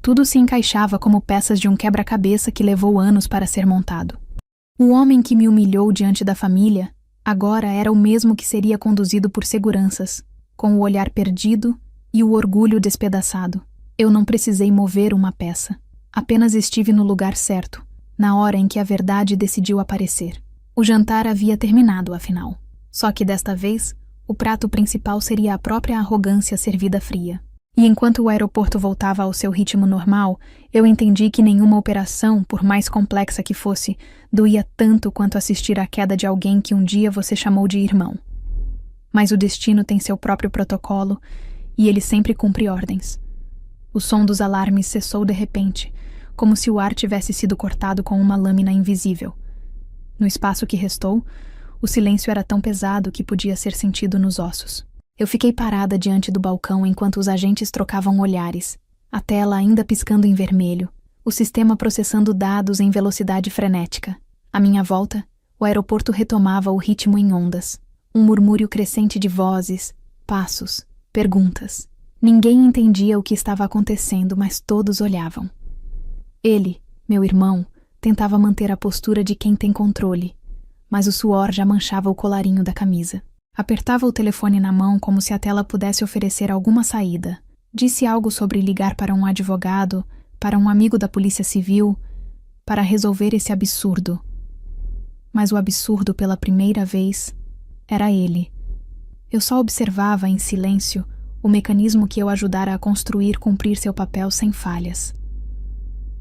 Speaker 1: Tudo se encaixava como peças de um quebra-cabeça que levou anos para ser montado. O homem que me humilhou diante da família agora era o mesmo que seria conduzido por seguranças, com o olhar perdido e o orgulho despedaçado. Eu não precisei mover uma peça. Apenas estive no lugar certo, na hora em que a verdade decidiu aparecer. O jantar havia terminado, afinal. Só que desta vez, o prato principal seria a própria arrogância servida fria. E enquanto o aeroporto voltava ao seu ritmo normal, eu entendi que nenhuma operação, por mais complexa que fosse, doía tanto quanto assistir à queda de alguém que um dia você chamou de irmão. Mas o destino tem seu próprio protocolo e ele sempre cumpre ordens. O som dos alarmes cessou de repente, como se o ar tivesse sido cortado com uma lâmina invisível. No espaço que restou, o silêncio era tão pesado que podia ser sentido nos ossos. Eu fiquei parada diante do balcão enquanto os agentes trocavam olhares, a tela ainda piscando em vermelho, o sistema processando dados em velocidade frenética. À minha volta, o aeroporto retomava o ritmo em ondas. Um murmúrio crescente de vozes, passos, perguntas. Ninguém entendia o que estava acontecendo, mas todos olhavam. Ele, meu irmão, tentava manter a postura de quem tem controle, mas o suor já manchava o colarinho da camisa. Apertava o telefone na mão como se a tela pudesse oferecer alguma saída. Disse algo sobre ligar para um advogado, para um amigo da Polícia Civil, para resolver esse absurdo. Mas o absurdo, pela primeira vez, era ele. Eu só observava, em silêncio, o mecanismo que eu ajudara a construir cumprir seu papel sem falhas.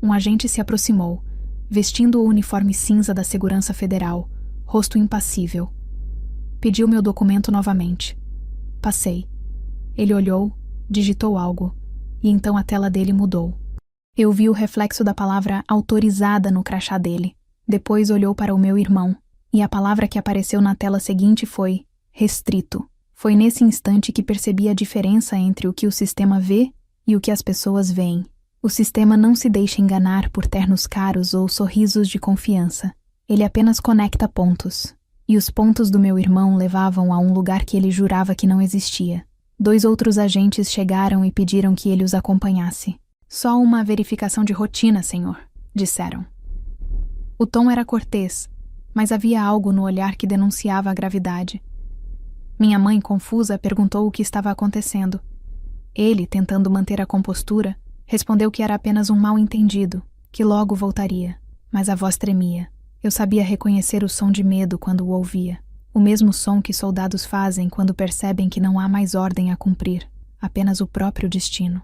Speaker 1: Um agente se aproximou, vestindo o uniforme cinza da Segurança Federal, rosto impassível. Pediu meu documento novamente. Passei. Ele olhou, digitou algo, e então a tela dele mudou. Eu vi o reflexo da palavra autorizada no crachá dele. Depois olhou para o meu irmão, e a palavra que apareceu na tela seguinte foi restrito. Foi nesse instante que percebi a diferença entre o que o sistema vê e o que as pessoas veem. O sistema não se deixa enganar por ternos caros ou sorrisos de confiança. Ele apenas conecta pontos. E os pontos do meu irmão levavam a um lugar que ele jurava que não existia. 2 outros agentes chegaram e pediram que ele os acompanhasse. Só uma verificação de rotina, senhor, disseram. O tom era cortês, mas havia algo no olhar que denunciava a gravidade. Minha mãe, confusa, perguntou o que estava acontecendo. Ele, tentando manter a compostura, respondeu que era apenas um mal-entendido, que logo voltaria, mas a voz tremia. Eu sabia reconhecer o som de medo quando o ouvia, o mesmo som que soldados fazem quando percebem que não há mais ordem a cumprir, apenas o próprio destino.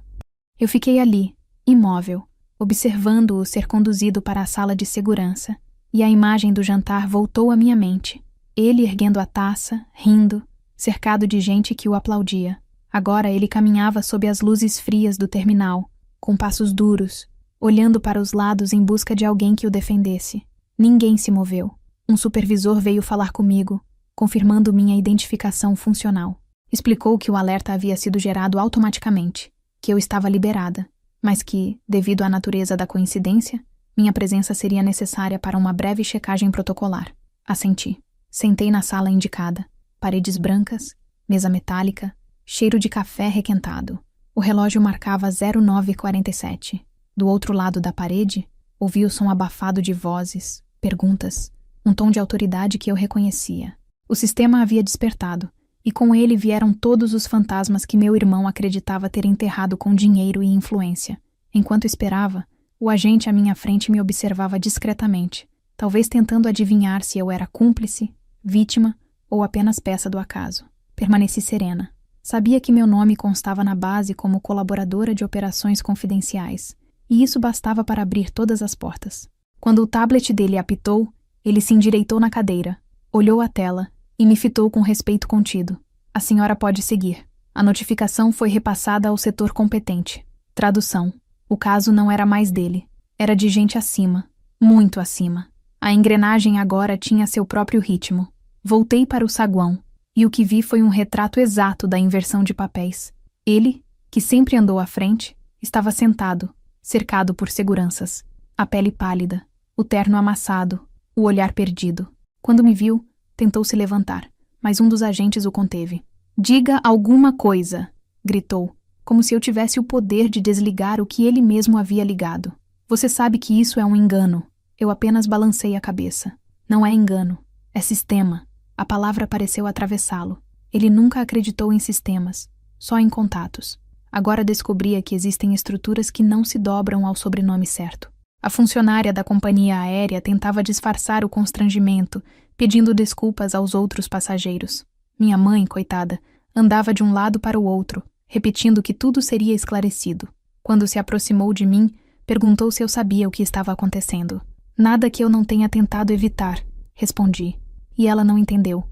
Speaker 1: Eu fiquei ali, imóvel, observando-o ser conduzido para a sala de segurança, e a imagem do jantar voltou à minha mente. Ele erguendo a taça, rindo, cercado de gente que o aplaudia. Agora ele caminhava sob as luzes frias do terminal, com passos duros, olhando para os lados em busca de alguém que o defendesse. Ninguém se moveu. Um supervisor veio falar comigo, confirmando minha identificação funcional. Explicou que o alerta havia sido gerado automaticamente, que eu estava liberada, mas que, devido à natureza da coincidência, minha presença seria necessária para uma breve checagem protocolar. Assenti. Sentei na sala indicada. Paredes brancas, mesa metálica, cheiro de café requentado. O relógio marcava 09h47. Do outro lado da parede, ouvi o som abafado de vozes, perguntas, um tom de autoridade que eu reconhecia. O sistema havia despertado, e com ele vieram todos os fantasmas que meu irmão acreditava ter enterrado com dinheiro e influência. Enquanto esperava, o agente à minha frente me observava discretamente, talvez tentando adivinhar se eu era cúmplice, vítima ou apenas peça do acaso. Permaneci serena. Sabia que meu nome constava na base como colaboradora de operações confidenciais, e isso bastava para abrir todas as portas. Quando o tablet dele apitou, ele se endireitou na cadeira, olhou a tela e me fitou com respeito contido. A senhora pode seguir. A notificação foi repassada ao setor competente. Tradução. O caso não era mais dele. Era de gente acima. Muito acima. A engrenagem agora tinha seu próprio ritmo. Voltei para o saguão, e o que vi foi um retrato exato da inversão de papéis. Ele, que sempre andou à frente, estava sentado, cercado por seguranças. A pele pálida, o terno amassado, o olhar perdido. Quando me viu, tentou se levantar, mas um dos agentes o conteve. "Diga alguma coisa", gritou. como se eu tivesse o poder de desligar o que ele mesmo havia ligado. Você sabe que isso é um engano. Eu apenas balancei a cabeça. Não é engano, é sistema. A palavra pareceu atravessá-lo. Ele nunca acreditou em sistemas, só em contatos. Agora descobria que existem estruturas que não se dobram ao sobrenome certo. A funcionária da companhia aérea tentava disfarçar o constrangimento, pedindo desculpas aos outros passageiros. Minha mãe, coitada, andava de um lado para o outro, repetindo que tudo seria esclarecido. Quando se aproximou de mim, perguntou se eu sabia o que estava acontecendo. Nada que eu não tenha tentado evitar, respondi, e ela não entendeu.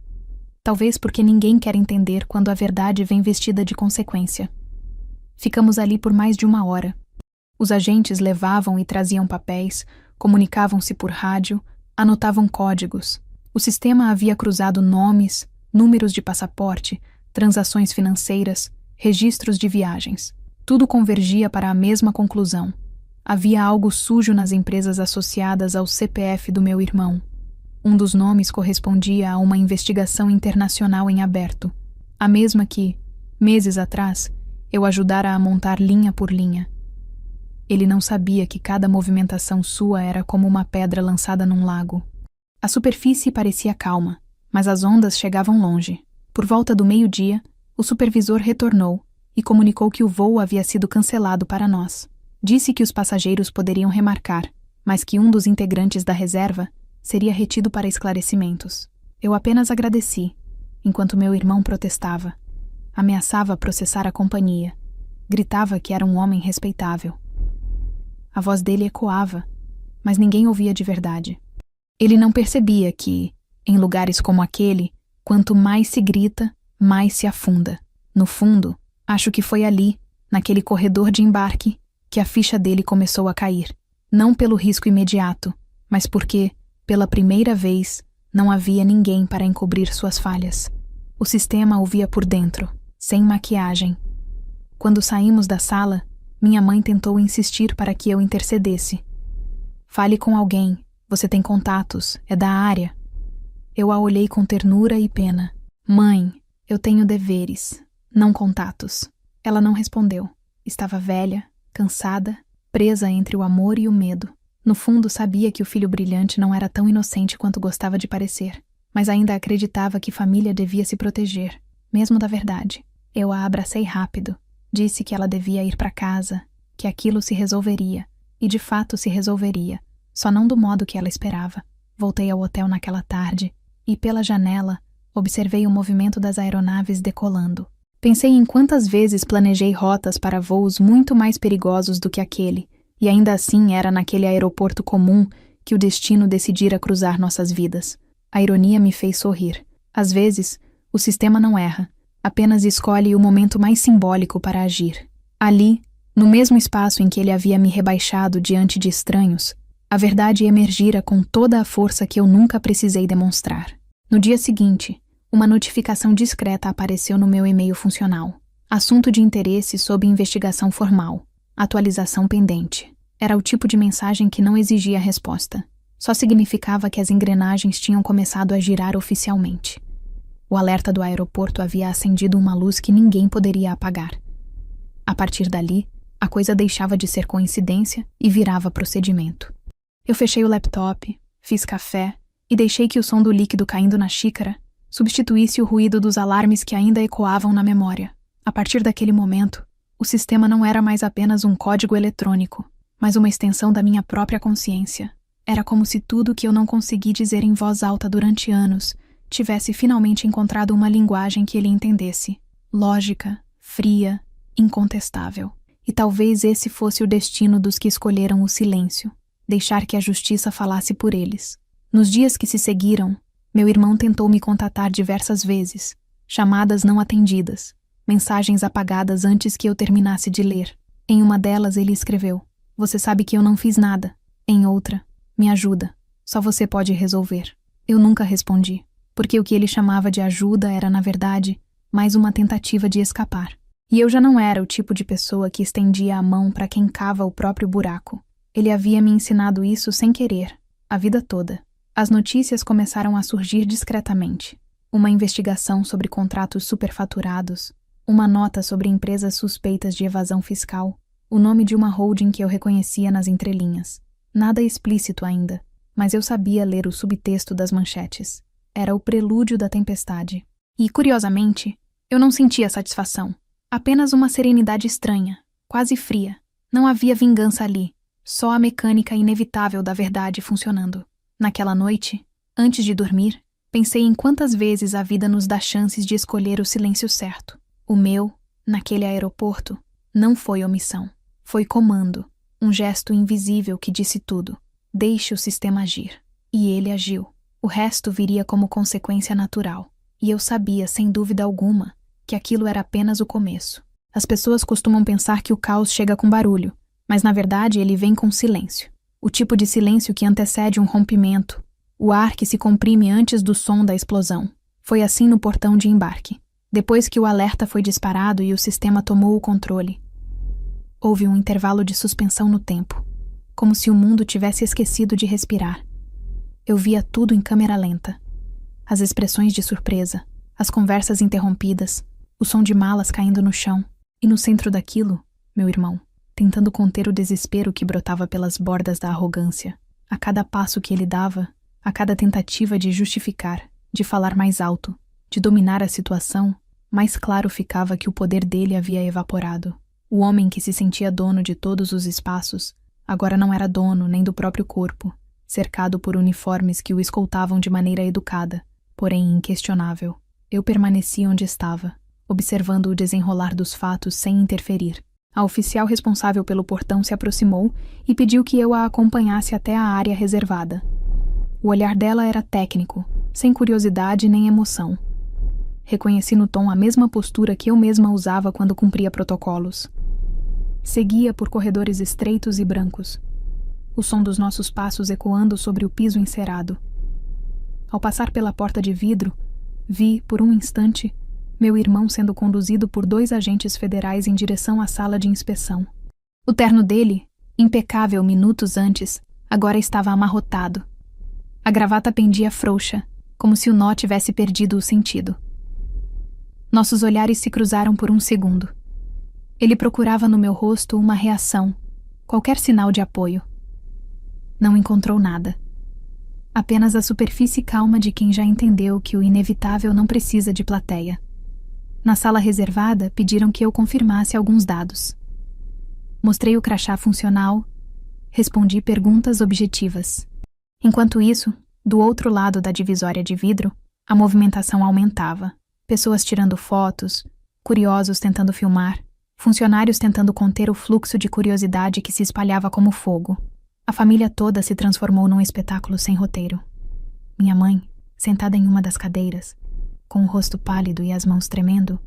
Speaker 1: Talvez porque ninguém quer entender quando a verdade vem vestida de consequência. Ficamos ali por mais de 1 hora. Os agentes levavam e traziam papéis, comunicavam-se por rádio, anotavam códigos. O sistema havia cruzado nomes, números de passaporte, transações financeiras, registros de viagens. Tudo convergia para a mesma conclusão. Havia algo sujo nas empresas associadas ao CPF do meu irmão. Um dos nomes correspondia a uma investigação internacional em aberto, a mesma que, meses atrás, eu ajudara a montar linha por linha. Ele não sabia que cada movimentação sua era como uma pedra lançada num lago. A superfície parecia calma, mas as ondas chegavam longe. Por volta do meio-dia, o supervisor retornou e comunicou que o voo havia sido cancelado para nós. Disse que os passageiros poderiam remarcar, mas que um dos integrantes da reserva seria retido para esclarecimentos. Eu apenas agradeci, enquanto meu irmão protestava. Ameaçava processar a companhia. Gritava que era um homem respeitável. A voz dele ecoava, mas ninguém ouvia de verdade. Ele não percebia que, em lugares como aquele, quanto mais se grita, mais se afunda. No fundo, acho que foi ali, naquele corredor de embarque, que a ficha dele começou a cair. Não pelo risco imediato, mas porque, pela primeira vez, não havia ninguém para encobrir suas falhas. O sistema o via por dentro, sem maquiagem. Quando saímos da sala, minha mãe tentou insistir para que eu intercedesse. Fale com alguém, você tem contatos, é da área. Eu a olhei com ternura e pena. Mãe, eu tenho deveres, não contatos. Ela não respondeu. Estava velha, cansada, presa entre o amor e o medo. No fundo, sabia que o filho brilhante não era tão inocente quanto gostava de parecer, mas ainda acreditava que família devia se proteger, mesmo da verdade. Eu a abracei rápido. Disse que ela devia ir para casa, que aquilo se resolveria, e de fato se resolveria, só não do modo que ela esperava. Voltei ao hotel naquela tarde e, pela janela, observei o movimento das aeronaves decolando. Pensei em quantas vezes planejei rotas para voos muito mais perigosos do que aquele, e ainda assim era naquele aeroporto comum que o destino decidira cruzar nossas vidas. A ironia me fez sorrir. Às vezes, o sistema não erra, apenas escolhe o momento mais simbólico para agir. Ali, no mesmo espaço em que ele havia me rebaixado diante de estranhos, a verdade emergira com toda a força que eu nunca precisei demonstrar. No dia seguinte, uma notificação discreta apareceu no meu e-mail funcional. Assunto de interesse sob investigação formal. Atualização pendente. Era o tipo de mensagem que não exigia resposta. Só significava que as engrenagens tinham começado a girar oficialmente. O alerta do aeroporto havia acendido uma luz que ninguém poderia apagar. A partir dali, a coisa deixava de ser coincidência e virava procedimento. Eu fechei o laptop, fiz café e deixei que o som do líquido caindo na xícara substituísse o ruído dos alarmes que ainda ecoavam na memória. A partir daquele momento, o sistema não era mais apenas um código eletrônico, mas uma extensão da minha própria consciência. Era como se tudo que eu não consegui dizer em voz alta durante anos tivesse finalmente encontrado uma linguagem que ele entendesse. Lógica, fria, incontestável. E talvez esse fosse o destino dos que escolheram o silêncio, deixar que a justiça falasse por eles. Nos dias que se seguiram, meu irmão tentou me contatar diversas vezes, chamadas não atendidas, mensagens apagadas antes que eu terminasse de ler. Em uma delas ele escreveu: "Você sabe que eu não fiz nada." Em outra: "Me ajuda, só você pode resolver." Eu nunca respondi, porque o que ele chamava de ajuda era, na verdade, mais uma tentativa de escapar. E eu já não era o tipo de pessoa que estendia a mão para quem cava o próprio buraco. Ele havia me ensinado isso sem querer, a vida toda. As notícias começaram a surgir discretamente. Uma investigação sobre contratos superfaturados, Uma nota sobre empresas suspeitas de evasão fiscal, o nome de uma holding que eu reconhecia nas entrelinhas. Nada explícito ainda, mas eu sabia ler o subtexto das manchetes. Era o prelúdio da tempestade. E, curiosamente, eu não sentia satisfação. Apenas uma serenidade estranha, quase fria. Não havia vingança ali, só a mecânica inevitável da verdade funcionando. Naquela noite, antes de dormir, pensei em quantas vezes a vida nos dá chances de escolher o silêncio certo. O meu, naquele aeroporto, não foi omissão. Foi comando, um gesto invisível que disse tudo. Deixe o sistema agir. E ele agiu. O resto viria como consequência natural. E eu sabia, sem dúvida alguma, que aquilo era apenas o começo. As pessoas costumam pensar que o caos chega com barulho, mas na verdade ele vem com silêncio. O tipo de silêncio que antecede um rompimento, o ar que se comprime antes do som da explosão. Foi assim no portão de embarque. Depois que o alerta foi disparado e o sistema tomou o controle, houve um intervalo de suspensão no tempo, como se o mundo tivesse esquecido de respirar. Eu via tudo em câmera lenta. As expressões de surpresa, as conversas interrompidas, o som de malas caindo no chão, e no centro daquilo, meu irmão, tentando conter o desespero que brotava pelas bordas da arrogância. A cada passo que ele dava, a cada tentativa de justificar, de falar mais alto, de dominar a situação, mais claro ficava que o poder dele havia evaporado. O homem que se sentia dono de todos os espaços, agora não era dono nem do próprio corpo, cercado por uniformes que o escoltavam de maneira educada, porém inquestionável. Eu permaneci onde estava, observando o desenrolar dos fatos sem interferir. A oficial responsável pelo portão se aproximou e pediu que eu a acompanhasse até a área reservada. O olhar dela era técnico, sem curiosidade nem emoção. Reconheci no tom a mesma postura que eu mesma usava quando cumpria protocolos. Seguia por corredores estreitos e brancos, o som dos nossos passos ecoando sobre o piso encerado. Ao passar pela porta de vidro, vi, por um instante, meu irmão sendo conduzido por 2 agentes federais em direção à sala de inspeção. O terno dele, impecável minutos antes, agora estava amarrotado. A gravata pendia frouxa, como se o nó tivesse perdido o sentido. Nossos olhares se cruzaram por um segundo. Ele procurava no meu rosto uma reação, qualquer sinal de apoio. Não encontrou nada. Apenas a superfície calma de quem já entendeu que o inevitável não precisa de plateia. Na sala reservada, pediram que eu confirmasse alguns dados. Mostrei o crachá funcional, respondi perguntas objetivas. Enquanto isso, do outro lado da divisória de vidro, a movimentação aumentava. Pessoas tirando fotos, curiosos tentando filmar, funcionários tentando conter o fluxo de curiosidade que se espalhava como fogo. A família toda se transformou num espetáculo sem roteiro. Minha mãe, sentada em uma das cadeiras, com o rosto pálido e as mãos tremendo,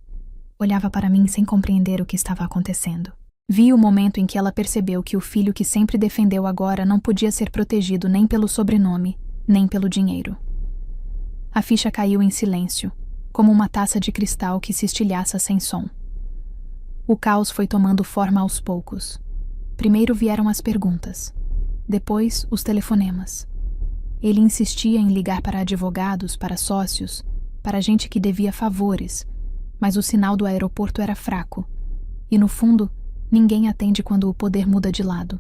Speaker 1: olhava para mim sem compreender o que estava acontecendo. Vi o momento em que ela percebeu que o filho que sempre defendeu agora não podia ser protegido nem pelo sobrenome, nem pelo dinheiro. A ficha caiu em silêncio, como uma taça de cristal que se estilhaça sem som. O caos foi tomando forma aos poucos. Primeiro vieram as perguntas, depois os telefonemas. Ele insistia em ligar para advogados, para sócios, para gente que devia favores, mas o sinal do aeroporto era fraco, e no fundo, ninguém atende quando o poder muda de lado.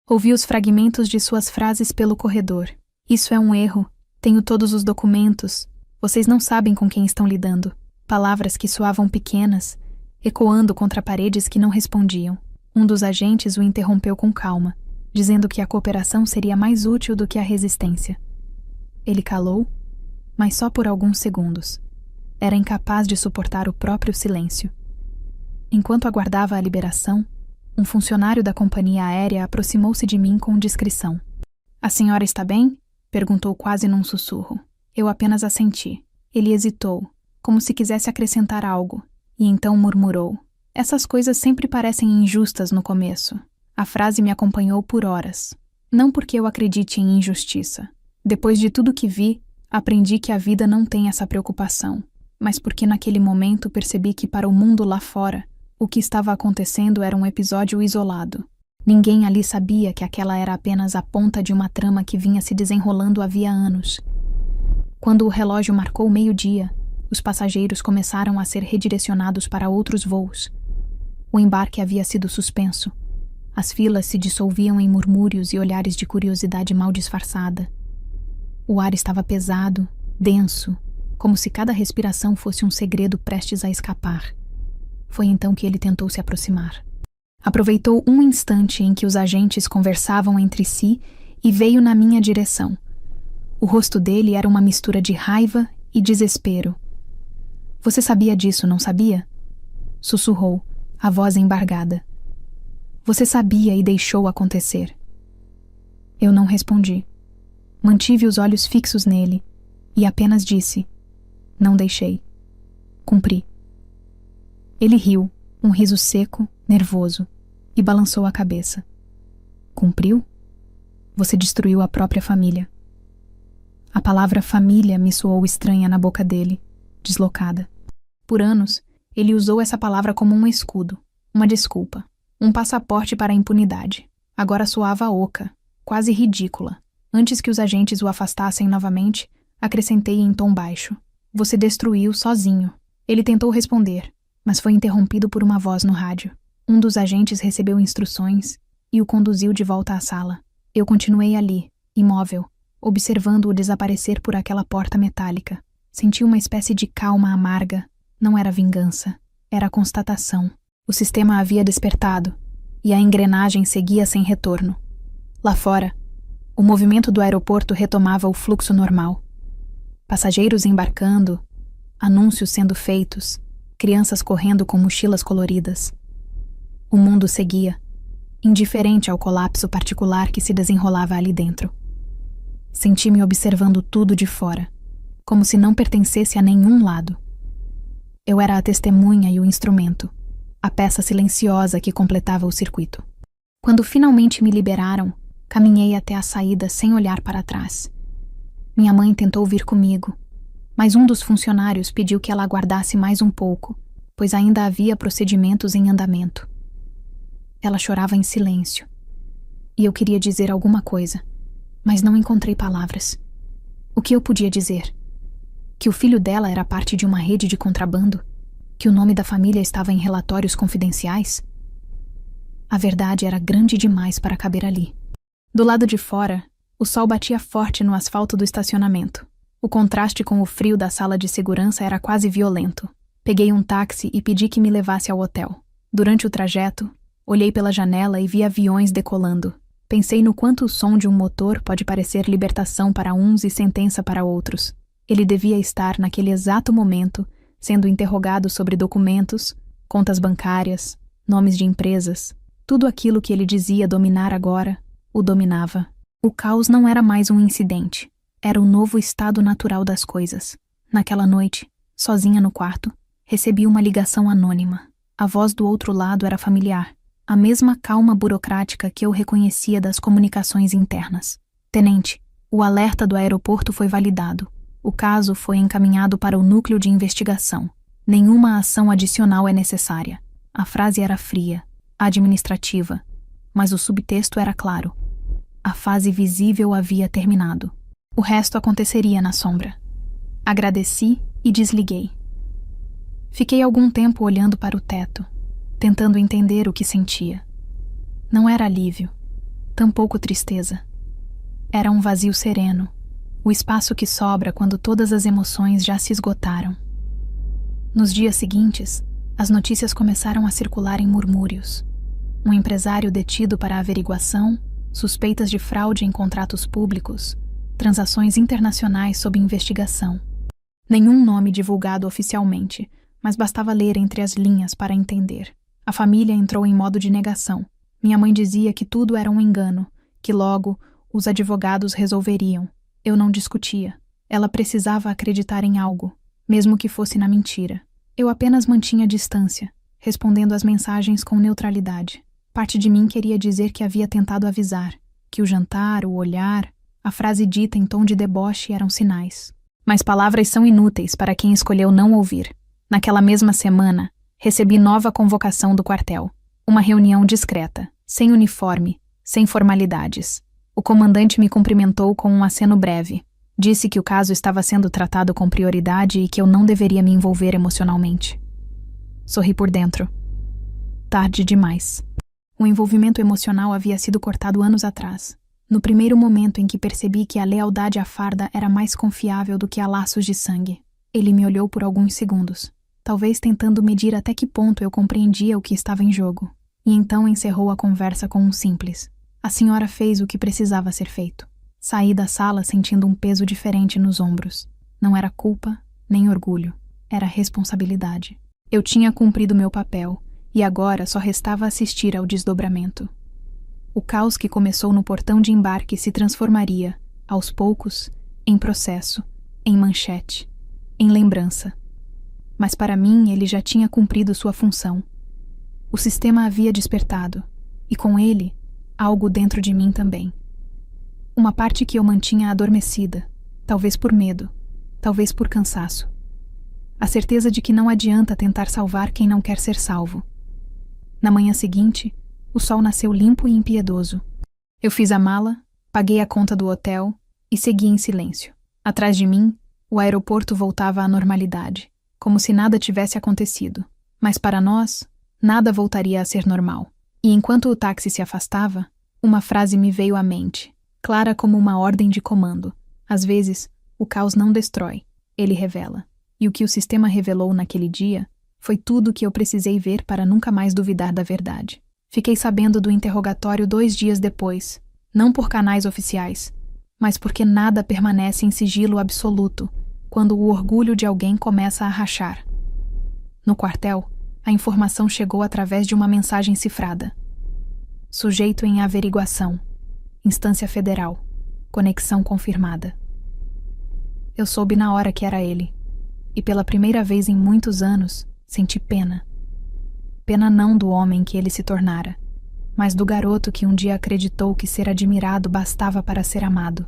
Speaker 1: Ouvi os fragmentos de suas frases pelo corredor. Isso é um erro. Tenho todos os documentos. Vocês não sabem com quem estão lidando. Palavras que soavam pequenas, ecoando contra paredes que não respondiam. Um dos agentes o interrompeu com calma, dizendo que a cooperação seria mais útil do que a resistência. Ele calou, mas só por alguns segundos. Era incapaz de suportar o próprio silêncio. Enquanto aguardava a liberação, um funcionário da companhia aérea aproximou-se de mim com discrição. "A senhora está bem?" perguntou quase num sussurro. Eu apenas assenti. Ele hesitou, como se quisesse acrescentar algo, e então murmurou. Essas coisas sempre parecem injustas no começo. A frase me acompanhou por horas. Não porque eu acredite em injustiça. Depois de tudo que vi, aprendi que a vida não tem essa preocupação, mas porque naquele momento percebi que para o mundo lá fora, o que estava acontecendo era um episódio isolado. Ninguém ali sabia que aquela era apenas a ponta de uma trama que vinha se desenrolando havia anos. Quando o relógio marcou 12:00, Os passageiros começaram a ser redirecionados para outros voos. O embarque havia sido suspenso. As filas se dissolviam em murmúrios e olhares de curiosidade mal disfarçada. O ar estava pesado, denso, como se cada respiração fosse um segredo prestes a escapar. Foi então que ele tentou se aproximar. Aproveitou um instante em que os agentes conversavam entre si e veio na minha direção. O rosto dele era uma mistura de raiva e desespero. Você sabia disso, não sabia? Sussurrou, a voz embargada. Você sabia e deixou acontecer. Eu não respondi. Mantive os olhos fixos nele e apenas disse: não deixei. Cumpri. Ele riu, um riso seco, nervoso, e balançou a cabeça. Cumpriu? Você destruiu a própria família. A palavra família me soou estranha na boca dele, deslocada. Por anos, ele usou essa palavra como um escudo, uma desculpa, um passaporte para a impunidade. Agora soava oca, quase ridícula. Antes que os agentes o afastassem novamente, acrescentei em tom baixo. Você destruiu sozinho. Ele tentou responder, mas foi interrompido por uma voz no rádio. Um dos agentes recebeu instruções e o conduziu de volta à sala. Eu continuei ali, imóvel, observando-o desaparecer por aquela porta metálica. Senti uma espécie de calma amarga. Não era vingança, era constatação. O sistema havia despertado e a engrenagem seguia sem retorno. Lá fora, o movimento do aeroporto retomava o fluxo normal. Passageiros embarcando, anúncios sendo feitos, crianças correndo com mochilas coloridas. O mundo seguia, indiferente ao colapso particular que se desenrolava ali dentro. Senti-me observando tudo de fora, como se não pertencesse a nenhum lado. Eu era a testemunha e o instrumento, a peça silenciosa que completava o circuito. Quando finalmente me liberaram, caminhei até a saída sem olhar para trás. Minha mãe tentou vir comigo, mas um dos funcionários pediu que ela aguardasse mais um pouco, pois ainda havia procedimentos em andamento. Ela chorava em silêncio, e eu queria dizer alguma coisa, mas não encontrei palavras. O que eu podia dizer? Que o filho dela era parte de uma rede de contrabando? Que o nome da família estava em relatórios confidenciais? A verdade era grande demais para caber ali. Do lado de fora, o sol batia forte no asfalto do estacionamento. O contraste com o frio da sala de segurança era quase violento. Peguei um táxi e pedi que me levasse ao hotel. Durante o trajeto, olhei pela janela e vi aviões decolando. Pensei no quanto o som de um motor pode parecer libertação para uns e sentença para outros. Ele devia estar, naquele exato momento, sendo interrogado sobre documentos, contas bancárias, nomes de empresas. Tudo aquilo que ele dizia dominar agora, o dominava. O caos não era mais um incidente. Era o novo estado natural das coisas. Naquela noite, sozinha no quarto, recebi uma ligação anônima. A voz do outro lado era familiar. A mesma calma burocrática que eu reconhecia das comunicações internas. Tenente, o alerta do aeroporto foi validado. O caso foi encaminhado para o núcleo de investigação. Nenhuma ação adicional é necessária. A frase era fria, administrativa, mas o subtexto era claro. A fase visível havia terminado. O resto aconteceria na sombra. Agradeci e desliguei. Fiquei algum tempo olhando para o teto, tentando entender o que sentia. Não era alívio, tampouco tristeza. Era um vazio sereno, o espaço que sobra quando todas as emoções já se esgotaram. Nos dias seguintes, as notícias começaram a circular em murmúrios. Um empresário detido para averiguação, suspeitas de fraude em contratos públicos, transações internacionais sob investigação. Nenhum nome divulgado oficialmente, mas bastava ler entre as linhas para entender. A família entrou em modo de negação. Minha mãe dizia que tudo era um engano, que logo os advogados resolveriam. Eu não discutia. Ela precisava acreditar em algo, mesmo que fosse na mentira. Eu apenas mantinha distância, respondendo às mensagens com neutralidade. Parte de mim queria dizer que havia tentado avisar, que o jantar, o olhar, a frase dita em tom de deboche eram sinais. Mas palavras são inúteis para quem escolheu não ouvir. Naquela mesma semana, recebi nova convocação do quartel. Uma reunião discreta, sem uniforme, sem formalidades. O comandante me cumprimentou com um aceno breve. Disse que o caso estava sendo tratado com prioridade e que eu não deveria me envolver emocionalmente. Sorri por dentro. Tarde demais. O envolvimento emocional havia sido cortado anos atrás, no primeiro momento em que percebi que a lealdade à farda era mais confiável do que a laços de sangue. Ele me olhou por alguns segundos, talvez tentando medir até que ponto eu compreendia o que estava em jogo, e então encerrou a conversa com um simples: "A senhora fez o que precisava ser feito." Saí da sala sentindo um peso diferente nos ombros. Não era culpa, nem orgulho. Era responsabilidade. Eu tinha cumprido meu papel, e agora só restava assistir ao desdobramento. O caos que começou no portão de embarque se transformaria, aos poucos, em processo, em manchete, em lembrança. Mas para mim ele já tinha cumprido sua função. O sistema havia despertado, e com ele, algo dentro de mim também. Uma parte que eu mantinha adormecida, talvez por medo, talvez por cansaço. A certeza de que não adianta tentar salvar quem não quer ser salvo. Na manhã seguinte, o sol nasceu limpo e impiedoso. Eu fiz a mala, paguei a conta do hotel e segui em silêncio. Atrás de mim, o aeroporto voltava à normalidade, como se nada tivesse acontecido. Mas para nós, nada voltaria a ser normal. E enquanto o táxi se afastava, uma frase me veio à mente, clara como uma ordem de comando. Às vezes, o caos não destrói, ele revela. E o que o sistema revelou naquele dia foi tudo o que eu precisei ver para nunca mais duvidar da verdade. Fiquei sabendo do interrogatório 2 dias depois, não por canais oficiais, mas porque nada permanece em sigilo absoluto quando o orgulho de alguém começa a rachar. No quartel, a informação chegou através de uma mensagem cifrada. Sujeito em averiguação. Instância federal. Conexão confirmada. Eu soube na hora que era ele. E pela primeira vez em muitos anos, senti pena. Pena não do homem que ele se tornara, mas do garoto que um dia acreditou que ser admirado bastava para ser amado.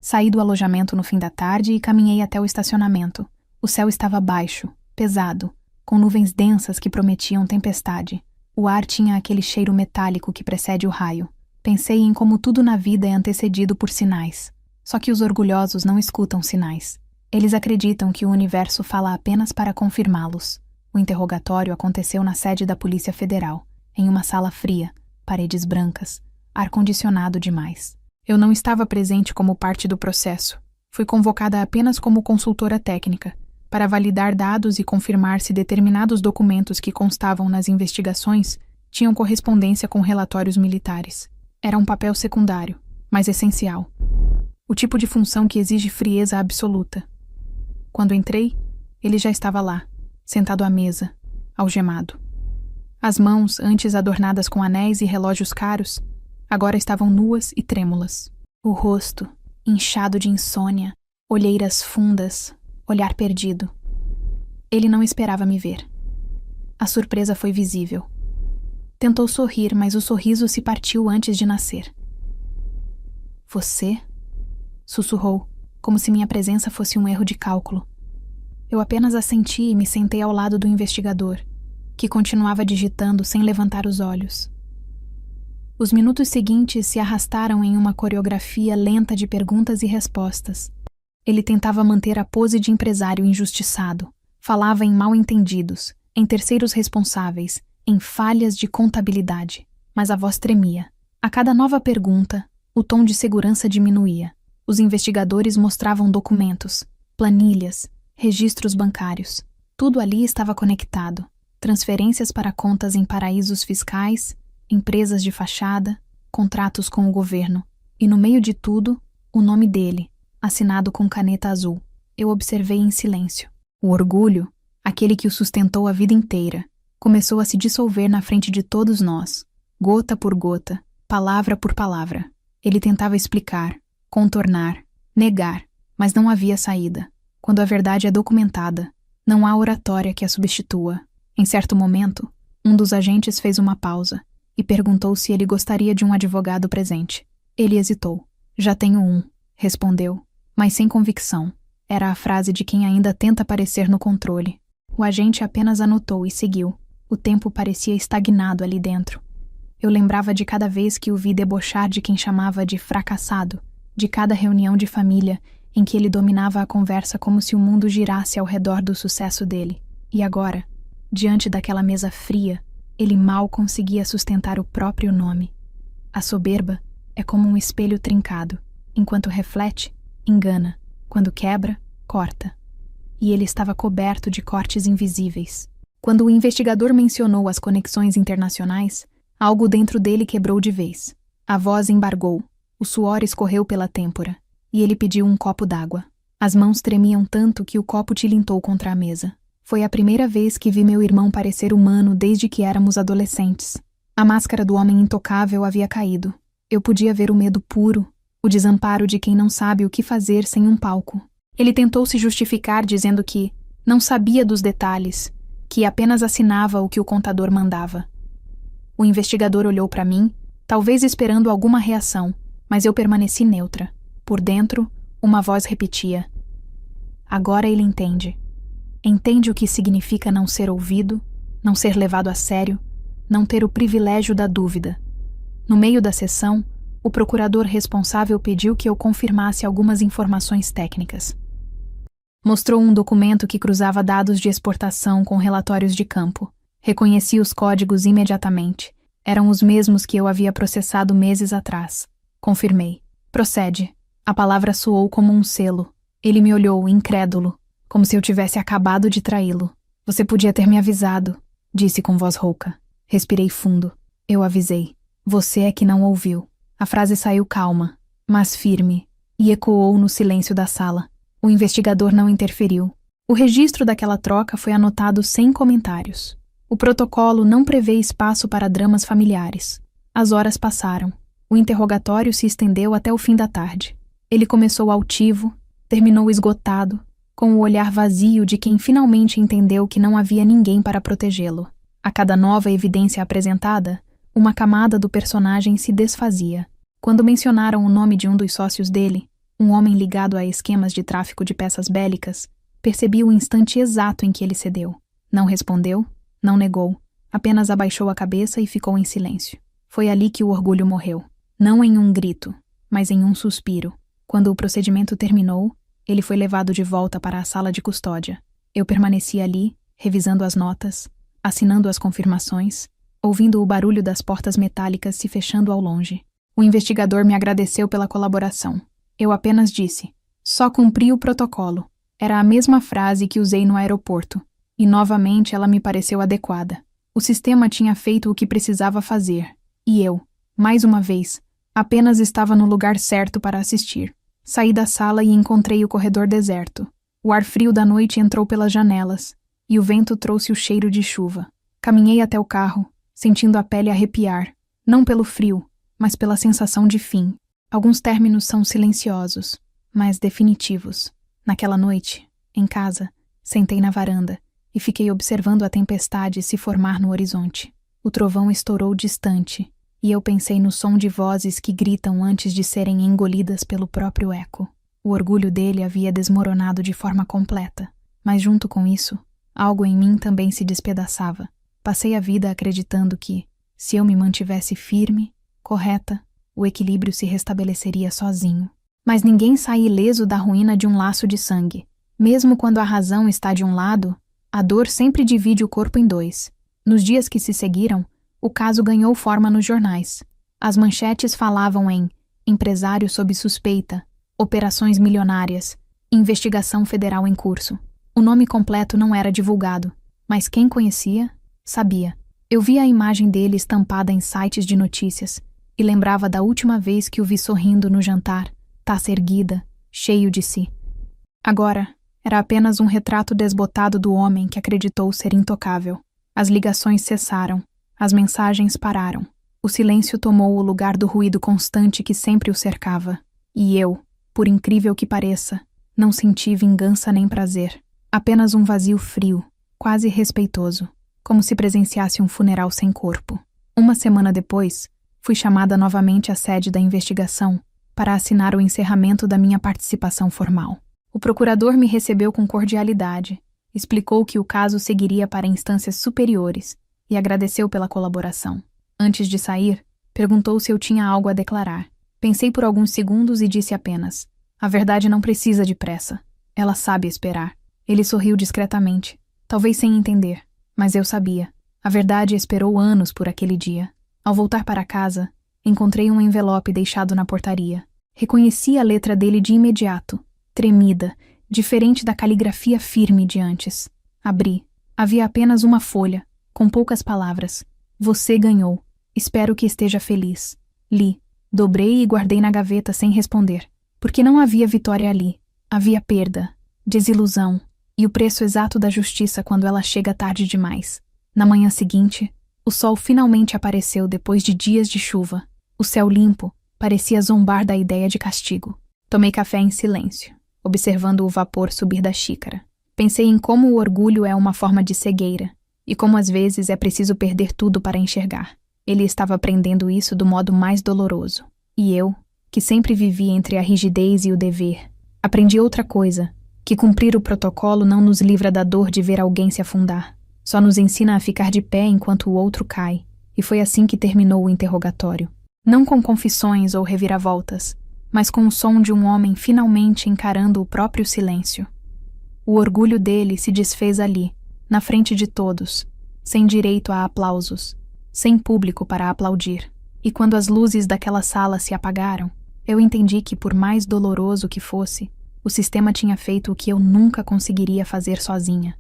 Speaker 1: Saí do alojamento no fim da tarde e caminhei até o estacionamento. O céu estava baixo, pesado, com nuvens densas que prometiam tempestade. O ar tinha aquele cheiro metálico que precede o raio. Pensei em como tudo na vida é antecedido por sinais. Só que os orgulhosos não escutam sinais. Eles acreditam que o universo fala apenas para confirmá-los. O interrogatório aconteceu na sede da Polícia Federal, em uma sala fria, paredes brancas, ar-condicionado demais. Eu não estava presente como parte do processo. Fui convocada apenas como consultora técnica, para validar dados e confirmar se determinados documentos que constavam nas investigações tinham correspondência com relatórios militares. Era um papel secundário, mas essencial. O tipo de função que exige frieza absoluta. Quando entrei, ele já estava lá, sentado à mesa, algemado. As mãos, antes adornadas com anéis e relógios caros, agora estavam nuas e trêmulas. O rosto, inchado de insônia, olheiras fundas, olhar perdido. Ele não esperava me ver. A surpresa foi visível. Tentou sorrir, mas o sorriso se partiu antes de nascer. "Você?" sussurrou, como se minha presença fosse um erro de cálculo. Eu apenas assenti e me sentei ao lado do investigador, que continuava digitando sem levantar os olhos. Os minutos seguintes se arrastaram em uma coreografia lenta de perguntas e respostas. Ele tentava manter a pose de empresário injustiçado, falava em mal-entendidos, em terceiros responsáveis, em falhas de contabilidade, mas a voz tremia. A cada nova pergunta, o tom de segurança diminuía. Os investigadores mostravam documentos, planilhas, registros bancários. Tudo ali estava conectado. Transferências para contas em paraísos fiscais, empresas de fachada, contratos com o governo. E no meio de tudo, o nome dele, assinado com caneta azul. Eu observei em silêncio. O orgulho, aquele que o sustentou a vida inteira, começou a se dissolver na frente de todos nós, gota por gota, palavra por palavra. Ele tentava explicar, contornar, negar, mas não havia saída. Quando a verdade é documentada, não há oratória que a substitua. Em certo momento, um dos agentes fez uma pausa e perguntou se ele gostaria de um advogado presente. Ele hesitou. "Já tenho um", respondeu, mas sem convicção. Era a frase de quem ainda tenta parecer no controle. O agente apenas anotou e seguiu. O tempo parecia estagnado ali dentro. Eu lembrava de cada vez que o vi debochar de quem chamava de fracassado, de cada reunião de família em que ele dominava a conversa como se o mundo girasse ao redor do sucesso dele. E agora, diante daquela mesa fria, ele mal conseguia sustentar o próprio nome. A soberba é como um espelho trincado. Enquanto reflete, engana. Quando quebra, corta. E ele estava coberto de cortes invisíveis. Quando o investigador mencionou as conexões internacionais, algo dentro dele quebrou de vez. A voz embargou, o suor escorreu pela têmpora, e ele pediu um copo d'água. As mãos tremiam tanto que o copo tilintou contra a mesa. Foi a primeira vez que vi meu irmão parecer humano desde que éramos adolescentes. A máscara do homem intocável havia caído. Eu podia ver o medo puro, o desamparo de quem não sabe o que fazer sem um palco. Ele tentou se justificar dizendo que não sabia dos detalhes, que apenas assinava o que o contador mandava. O investigador olhou para mim, talvez esperando alguma reação, mas eu permaneci neutra. Por dentro, uma voz repetia: agora ele entende. Entende o que significa não ser ouvido, não ser levado a sério, não ter o privilégio da dúvida. No meio da sessão, o procurador responsável pediu que eu confirmasse algumas informações técnicas. Mostrou um documento que cruzava dados de exportação com relatórios de campo. Reconheci os códigos imediatamente. Eram os mesmos que eu havia processado meses atrás. Confirmei. Procede. A palavra soou como um selo. Ele me olhou, incrédulo, como se eu tivesse acabado de traí-lo. Você podia ter me avisado, disse com voz rouca. Respirei fundo. Eu avisei. Você é que não ouviu. A frase saiu calma, mas firme, e ecoou no silêncio da sala. O investigador não interferiu. O registro daquela troca foi anotado sem comentários. O protocolo não prevê espaço para dramas familiares. As horas passaram. O interrogatório se estendeu até o fim da tarde. Ele começou altivo, terminou esgotado, com o olhar vazio de quem finalmente entendeu que não havia ninguém para protegê-lo. A cada nova evidência apresentada, uma camada do personagem se desfazia. Quando mencionaram o nome de um dos sócios dele, um homem ligado a esquemas de tráfico de peças bélicas, percebi o instante exato em que ele cedeu. Não respondeu, não negou, apenas abaixou a cabeça e ficou em silêncio. Foi ali que o orgulho morreu. Não em um grito, mas em um suspiro. Quando o procedimento terminou, ele foi levado de volta para a sala de custódia. Eu permaneci ali, revisando as notas, assinando as confirmações, ouvindo o barulho das portas metálicas se fechando ao longe. O investigador me agradeceu pela colaboração. Eu apenas disse: só cumpri o protocolo. Era a mesma frase que usei no aeroporto, e novamente ela me pareceu adequada. O sistema tinha feito o que precisava fazer, e eu, mais uma vez, apenas estava no lugar certo para assistir. Saí da sala e encontrei o corredor deserto. O ar frio da noite entrou pelas janelas, e o vento trouxe o cheiro de chuva. Caminhei até o carro, sentindo a pele arrepiar, não pelo frio, mas pela sensação de fim. Alguns términos são silenciosos, mas definitivos. Naquela noite, em casa, sentei na varanda e fiquei observando a tempestade se formar no horizonte. O trovão estourou distante, e eu pensei no som de vozes que gritam antes de serem engolidas pelo próprio eco. O orgulho dele havia desmoronado de forma completa, mas junto com isso, algo em mim também se despedaçava. Passei a vida acreditando que, se eu me mantivesse firme, correta, o equilíbrio se restabeleceria sozinho. Mas ninguém sai ileso da ruína de um laço de sangue. Mesmo quando a razão está de um lado, a dor sempre divide o corpo em dois. Nos dias que se seguiram, o caso ganhou forma nos jornais. As manchetes falavam em empresário sob suspeita, operações milionárias, investigação federal em curso. O nome completo não era divulgado, mas quem conhecia, sabia. Eu via a imagem dele estampada em sites de notícias e lembrava da última vez que o vi sorrindo no jantar, taça erguida, cheio de si. Agora, era apenas um retrato desbotado do homem que acreditou ser intocável. As ligações cessaram, as mensagens pararam. O silêncio tomou o lugar do ruído constante que sempre o cercava. E eu, por incrível que pareça, não senti vingança nem prazer. Apenas um vazio frio, quase respeitoso, como se presenciasse um funeral sem corpo. Uma semana depois, fui chamada novamente à sede da investigação para assinar o encerramento da minha participação formal. O procurador me recebeu com cordialidade, explicou que o caso seguiria para instâncias superiores e agradeceu pela colaboração. Antes de sair, perguntou se eu tinha algo a declarar. Pensei por alguns segundos e disse apenas: A verdade não precisa de pressa. Ela sabe esperar. Ele sorriu discretamente, talvez sem entender, mas eu sabia. A verdade esperou anos por aquele dia. Ao voltar para casa, encontrei um envelope deixado na portaria. Reconheci a letra dele de imediato, tremida, diferente da caligrafia firme de antes. Abri. Havia apenas uma folha, com poucas palavras. Você ganhou. Espero que esteja feliz. Li. Dobrei e guardei na gaveta sem responder, porque não havia vitória ali. Havia perda, desilusão e o preço exato da justiça quando ela chega tarde demais. Na manhã seguinte, o sol finalmente apareceu depois de dias de chuva. O céu limpo parecia zombar da ideia de castigo. Tomei café em silêncio, observando o vapor subir da xícara. Pensei em como o orgulho é uma forma de cegueira e como às vezes é preciso perder tudo para enxergar. Ele estava aprendendo isso do modo mais doloroso. E eu, que sempre vivi entre a rigidez e o dever, aprendi outra coisa, que cumprir o protocolo não nos livra da dor de ver alguém se afundar. Só nos ensina a ficar de pé enquanto o outro cai. E foi assim que terminou o interrogatório. Não com confissões ou reviravoltas, mas com o som de um homem finalmente encarando o próprio silêncio. O orgulho dele se desfez ali, na frente de todos, sem direito a aplausos, sem público para aplaudir. E quando as luzes daquela sala se apagaram, eu entendi que, por mais doloroso que fosse, o sistema tinha feito o que eu nunca conseguiria fazer sozinha: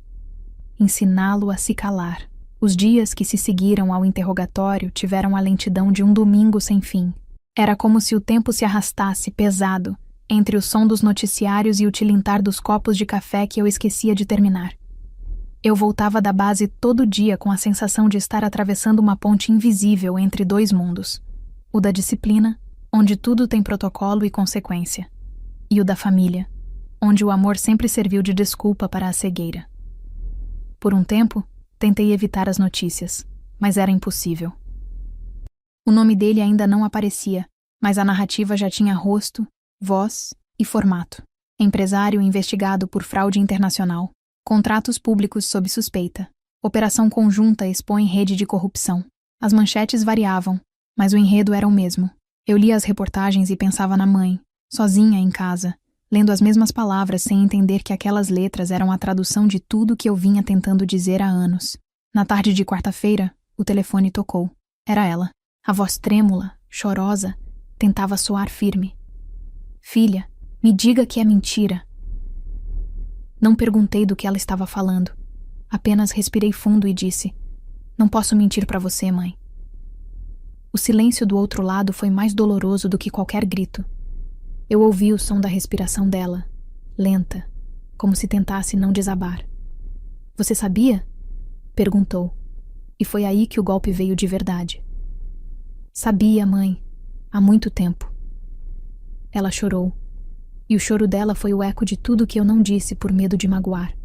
Speaker 1: ensiná-lo a se calar. Os dias que se seguiram ao interrogatório tiveram a lentidão de um domingo sem fim. Era como se o tempo se arrastasse, pesado, entre o som dos noticiários e o tilintar dos copos de café que eu esquecia de terminar. Eu voltava da base todo dia com a sensação de estar atravessando uma ponte invisível entre dois mundos: o da disciplina, onde tudo tem protocolo e consequência, e o da família, onde o amor sempre serviu de desculpa para a cegueira. Por um tempo, tentei evitar as notícias, mas era impossível. O nome dele ainda não aparecia, mas a narrativa já tinha rosto, voz e formato. Empresário investigado por fraude internacional. Contratos públicos sob suspeita. Operação conjunta expõe rede de corrupção. As manchetes variavam, mas o enredo era o mesmo. Eu lia as reportagens e pensava na mãe, sozinha em casa, lendo as mesmas palavras sem entender que aquelas letras eram a tradução de tudo que eu vinha tentando dizer há anos. Na tarde de quarta-feira, o telefone tocou. Era ela. A voz trêmula, chorosa, tentava soar firme. Filha, me diga que é mentira. Não perguntei do que ela estava falando. Apenas respirei fundo e disse: não posso mentir para você, mãe. O silêncio do outro lado foi mais doloroso do que qualquer grito. Eu ouvi o som da respiração dela, lenta, como se tentasse não desabar. Você sabia? Perguntou. E foi aí que o golpe veio de verdade. Sabia, mãe. Há muito tempo. Ela chorou. E o choro dela foi o eco de tudo que eu não disse por medo de magoar.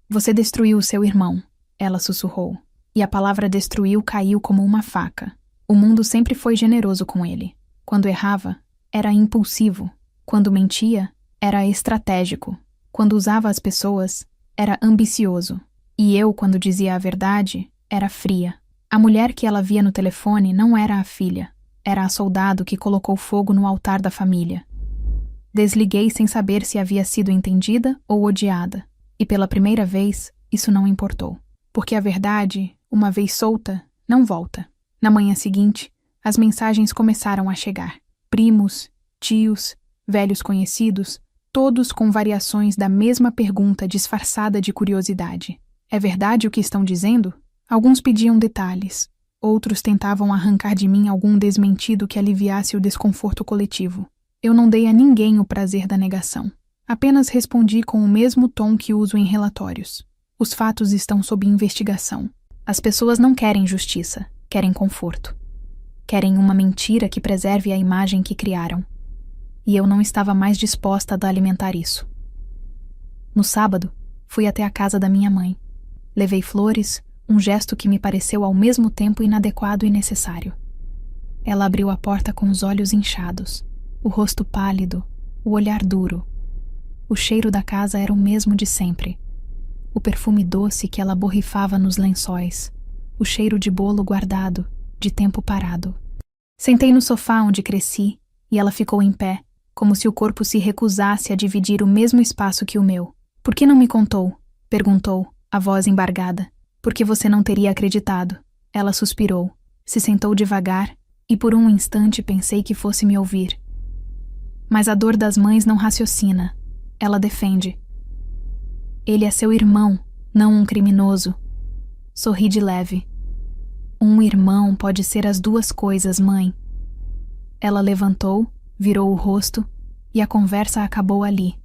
Speaker 1: Você destruiu o seu irmão, ela sussurrou. E a palavra destruiu caiu como uma faca. O mundo sempre foi generoso com ele. Quando errava, era impulsivo. Quando mentia, era estratégico. Quando usava as pessoas, era ambicioso. E eu, quando dizia a verdade, era fria. A mulher que ela via no telefone não era a filha. Era a soldado que colocou fogo no altar da família. Desliguei sem saber se havia sido entendida ou odiada. E pela primeira vez, isso não importou. Porque a verdade, uma vez solta, não volta. Na manhã seguinte, as mensagens começaram a chegar. Primos, tios, velhos conhecidos, todos com variações da mesma pergunta disfarçada de curiosidade. É verdade o que estão dizendo? Alguns pediam detalhes. Outros tentavam arrancar de mim algum desmentido que aliviasse o desconforto coletivo. Eu não dei a ninguém o prazer da negação. Apenas respondi com o mesmo tom que uso em relatórios. Os fatos estão sob investigação. As pessoas não querem justiça, querem conforto. Querem uma mentira que preserve a imagem que criaram. E eu não estava mais disposta a alimentar isso. No sábado, fui até a casa da minha mãe. Levei flores, um gesto que me pareceu ao mesmo tempo inadequado e necessário. Ela abriu a porta com os olhos inchados, o rosto pálido, o olhar duro. O cheiro da casa era o mesmo de sempre. O perfume doce que ela borrifava nos lençóis. O cheiro de bolo guardado, de tempo parado. Sentei no sofá onde cresci, e ela ficou em pé, como se o corpo se recusasse a dividir o mesmo espaço que o meu. Por que não me contou? Perguntou, a voz embargada. Porque você não teria acreditado. Ela suspirou, se sentou devagar, e por um instante pensei que fosse me ouvir. Mas a dor das mães não raciocina. Ela defende. Ele é seu irmão, não um criminoso. Sorri de leve. Um irmão pode ser as duas coisas, mãe. Ela levantou, virou o rosto, e a conversa acabou ali.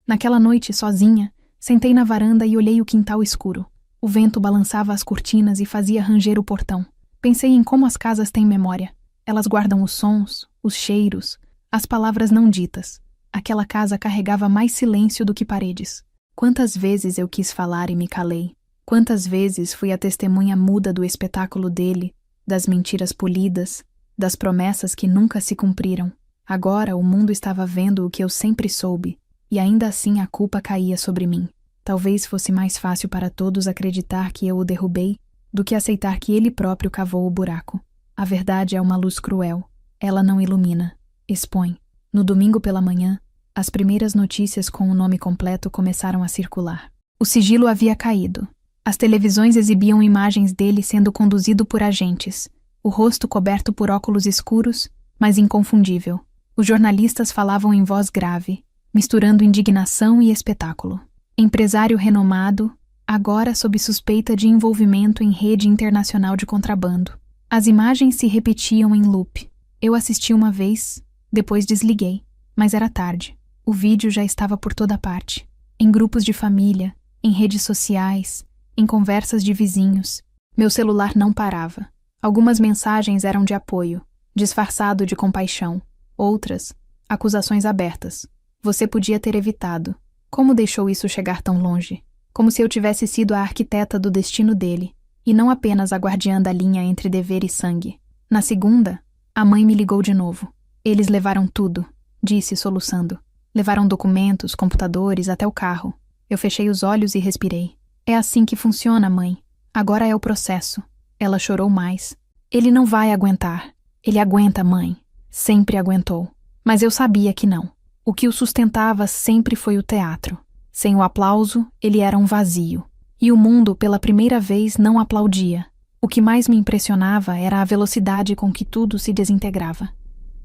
Speaker 1: Naquela noite, sozinha, sentei na varanda e olhei o quintal escuro. O vento balançava as cortinas e fazia ranger o portão. Pensei em como as casas têm memória. Elas guardam os sons, os cheiros, as palavras não ditas. Aquela casa carregava mais silêncio do que paredes. Quantas vezes eu quis falar e me calei. Quantas vezes fui a testemunha muda do espetáculo dele, das mentiras polidas, das promessas que nunca se cumpriram. Agora o mundo estava vendo o que eu sempre soube, e ainda assim a culpa caía sobre mim. Talvez fosse mais fácil para todos acreditar que eu o derrubei do que aceitar que ele próprio cavou o buraco. A verdade é uma luz cruel. Ela não ilumina, expõe. No domingo pela manhã, as primeiras notícias com o nome completo começaram a circular. O sigilo havia caído. As televisões exibiam imagens dele sendo conduzido por agentes, o rosto coberto por óculos escuros, mas inconfundível. Os jornalistas falavam em voz grave, misturando indignação e espetáculo. Empresário renomado, agora sob suspeita de envolvimento em rede internacional de contrabando. As imagens se repetiam em loop. Eu assisti uma vez, depois desliguei, mas era tarde. O vídeo já estava por toda parte. Em grupos de família, em redes sociais, em conversas de vizinhos. Meu celular não parava. Algumas mensagens eram de apoio, disfarçado de compaixão. Outras, acusações abertas. Você podia ter evitado. Como deixou isso chegar tão longe? Como se eu tivesse sido a arquiteta do destino dele, e não apenas a guardiã da linha entre dever e sangue. Na segunda, a mãe me ligou de novo. Eles levaram tudo, disse soluçando. Levaram documentos, computadores, até o carro. Eu fechei os olhos e respirei. É assim que funciona, mãe. Agora é o processo. Ela chorou mais. Ele não vai aguentar. Ele aguenta, mãe. Sempre aguentou. Mas eu sabia que não. O que o sustentava sempre foi o teatro. Sem o aplauso, ele era um vazio. E o mundo, pela primeira vez, não aplaudia. O que mais me impressionava era a velocidade com que tudo se desintegrava.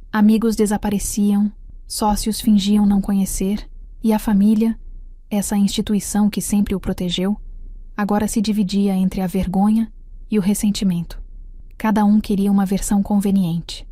Speaker 1: Amigos desapareciam, sócios fingiam não conhecer, e a família, essa instituição que sempre o protegeu, agora se dividia entre a vergonha e o ressentimento. Cada um queria uma versão conveniente.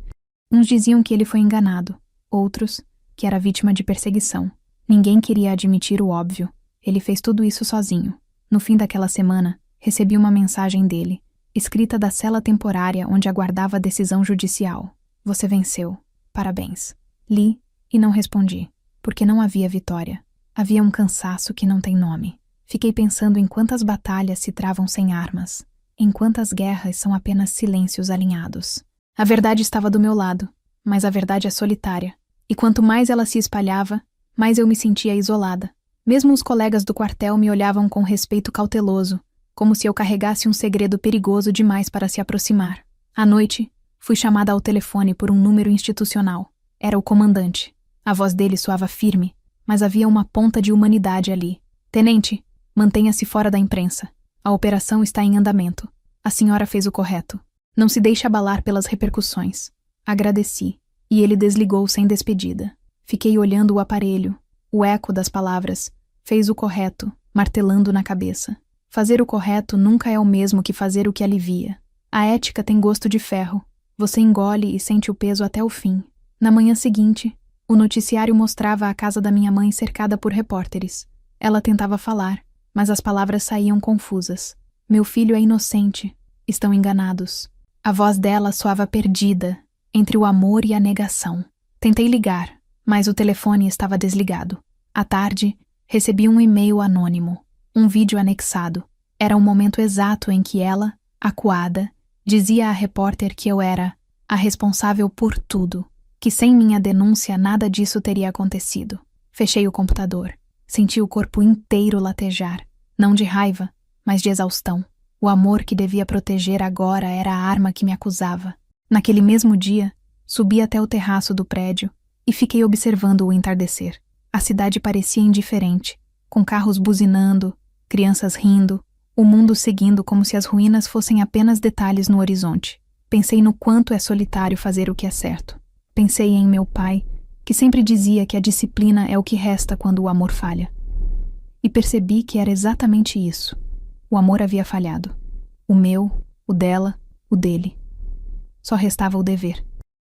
Speaker 1: Uns diziam que ele foi enganado, outros que era vítima de perseguição. Ninguém queria admitir o óbvio. Ele fez tudo isso sozinho. No fim daquela semana, recebi uma mensagem dele, escrita da cela temporária onde aguardava a decisão judicial. Você venceu. Parabéns. Li e não respondi, porque não havia vitória. Havia um cansaço que não tem nome. Fiquei pensando em quantas batalhas se travam sem armas, em quantas guerras são apenas silêncios alinhados. A verdade estava do meu lado, mas a verdade é solitária. E quanto mais ela se espalhava, mais eu me sentia isolada. Mesmo os colegas do quartel me olhavam com respeito cauteloso, como se eu carregasse um segredo perigoso demais para se aproximar. À noite, fui chamada ao telefone por um número institucional. Era o comandante. A voz dele soava firme, mas havia uma ponta de humanidade ali. Tenente, mantenha-se fora da imprensa. A operação está em andamento. A senhora fez o correto. Não se deixe abalar pelas repercussões. Agradeci, e ele desligou sem despedida. Fiquei olhando o aparelho. O eco das palavras. Fez o correto, martelando na cabeça. Fazer o correto nunca é o mesmo que fazer o que alivia. A ética tem gosto de ferro. Você engole e sente o peso até o fim. Na manhã seguinte, o noticiário mostrava a casa da minha mãe cercada por repórteres. Ela tentava falar, mas as palavras saíam confusas. Meu filho é inocente. Estão enganados. A voz dela soava perdida, entre o amor e a negação. Tentei ligar, mas o telefone estava desligado. À tarde, recebi um e-mail anônimo, um vídeo anexado. Era o momento exato em que ela, acuada, dizia à repórter que eu era a responsável por tudo, que sem minha denúncia nada disso teria acontecido. Fechei o computador. Senti o corpo inteiro latejar, não de raiva, mas de exaustão. O amor que devia proteger agora era a arma que me acusava. Naquele mesmo dia, subi até o terraço do prédio e fiquei observando o entardecer. A cidade parecia indiferente, com carros buzinando, crianças rindo, o mundo seguindo como se as ruínas fossem apenas detalhes no horizonte. Pensei no quanto é solitário fazer o que é certo. Pensei em meu pai, que sempre dizia que a disciplina é o que resta quando o amor falha. E percebi que era exatamente isso. O amor havia falhado. O meu, o dela, o dele. Só restava o dever.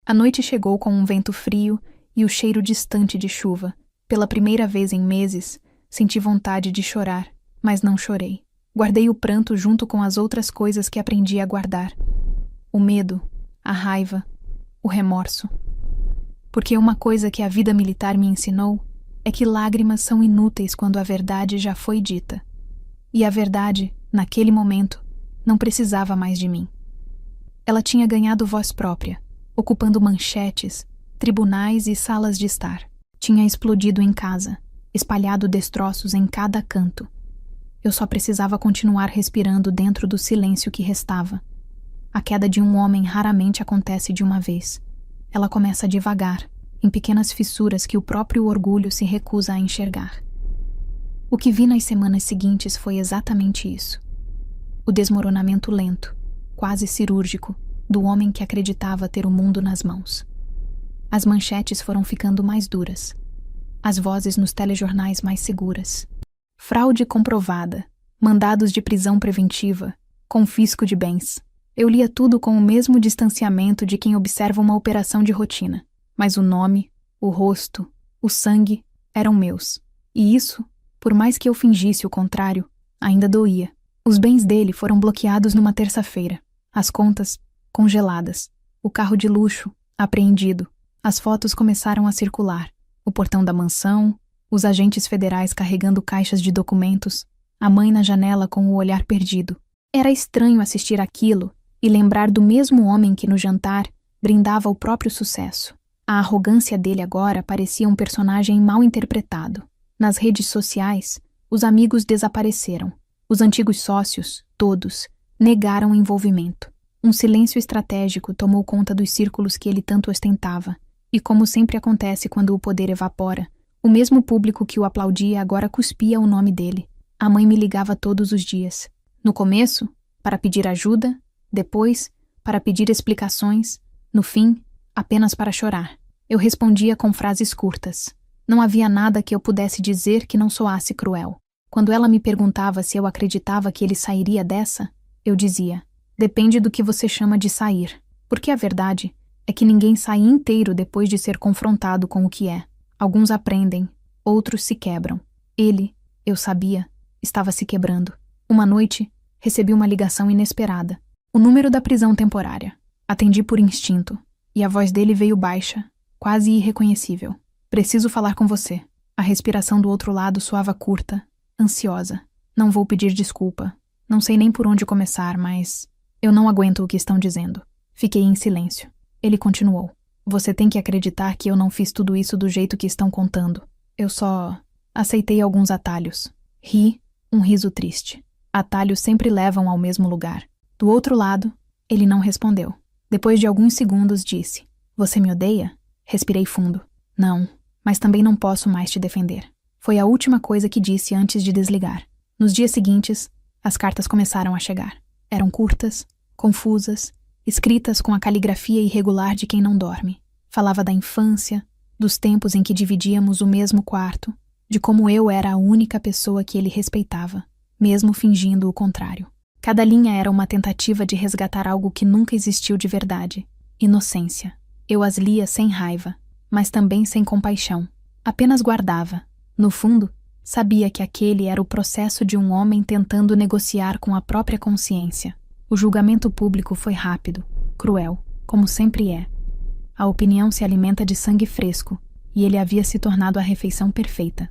Speaker 1: A noite chegou com um vento frio e o cheiro distante de chuva. Pela primeira vez em meses, senti vontade de chorar, mas não chorei. Guardei o pranto junto com as outras coisas que aprendi a guardar. O medo, a raiva, o remorso. Porque uma coisa que a vida militar me ensinou é que lágrimas são inúteis quando a verdade já foi dita. E a verdade, naquele momento, não precisava mais de mim. Ela tinha ganhado voz própria, ocupando manchetes, tribunais e salas de estar. Tinha explodido em casa, espalhado destroços em cada canto. Eu só precisava continuar respirando dentro do silêncio que restava. A queda de um homem raramente acontece de uma vez. Ela começa devagar, em pequenas fissuras que o próprio orgulho se recusa a enxergar. O que vi nas semanas seguintes foi exatamente isso. O desmoronamento lento, quase cirúrgico, do homem que acreditava ter o mundo nas mãos. As manchetes foram ficando mais duras. As vozes nos telejornais mais seguras. Fraude comprovada, mandados de prisão preventiva, confisco de bens. Eu lia tudo com o mesmo distanciamento de quem observa uma operação de rotina. Mas o nome, o rosto, o sangue eram meus. E isso, por mais que eu fingisse o contrário, ainda doía. Os bens dele foram bloqueados numa terça-feira. As contas, congeladas. O carro de luxo, apreendido. As fotos começaram a circular. O portão da mansão, os agentes federais carregando caixas de documentos, a mãe na janela com o olhar perdido. Era estranho assistir aquilo e lembrar do mesmo homem que no jantar brindava o próprio sucesso. A arrogância dele agora parecia um personagem mal interpretado. Nas redes sociais, os amigos desapareceram. Os antigos sócios, todos, negaram envolvimento. Um silêncio estratégico tomou conta dos círculos que ele tanto ostentava. E como sempre acontece quando o poder evapora, o mesmo público que o aplaudia agora cuspia o nome dele. A mãe me ligava todos os dias. No começo, para pedir ajuda, depois, para pedir explicações, no fim, apenas para chorar. Eu respondia com frases curtas. Não havia nada que eu pudesse dizer que não soasse cruel. Quando ela me perguntava se eu acreditava que ele sairia dessa, eu dizia: depende do que você chama de sair. Porque a verdade é que ninguém sai inteiro depois de ser confrontado com o que é. Alguns aprendem, outros se quebram. Ele, eu sabia, estava se quebrando. Uma noite, recebi uma ligação inesperada. O número da prisão temporária. Atendi por instinto, e a voz dele veio baixa, quase irreconhecível. Preciso falar com você. A respiração do outro lado soava curta, ansiosa. Não vou pedir desculpa. Não sei nem por onde começar, mas eu não aguento o que estão dizendo. Fiquei em silêncio. Ele continuou. Você tem que acreditar que eu não fiz tudo isso do jeito que estão contando. Eu só aceitei alguns atalhos. Ri, um riso triste. Atalhos sempre levam ao mesmo lugar. Do outro lado, ele não respondeu. Depois de alguns segundos, disse: Você me odeia? Respirei fundo. Não, mas também não posso mais te defender. Foi a última coisa que disse antes de desligar. Nos dias seguintes, as cartas começaram a chegar. Eram curtas, confusas, escritas com a caligrafia irregular de quem não dorme. Falava da infância, dos tempos em que dividíamos o mesmo quarto, de como eu era a única pessoa que ele respeitava, mesmo fingindo o contrário. Cada linha era uma tentativa de resgatar algo que nunca existiu de verdade: inocência. Eu as lia sem raiva, mas também sem compaixão. Apenas guardava. No fundo, sabia que aquele era o processo de um homem tentando negociar com a própria consciência. O julgamento público foi rápido, cruel, como sempre é. A opinião se alimenta de sangue fresco, e ele havia se tornado a refeição perfeita.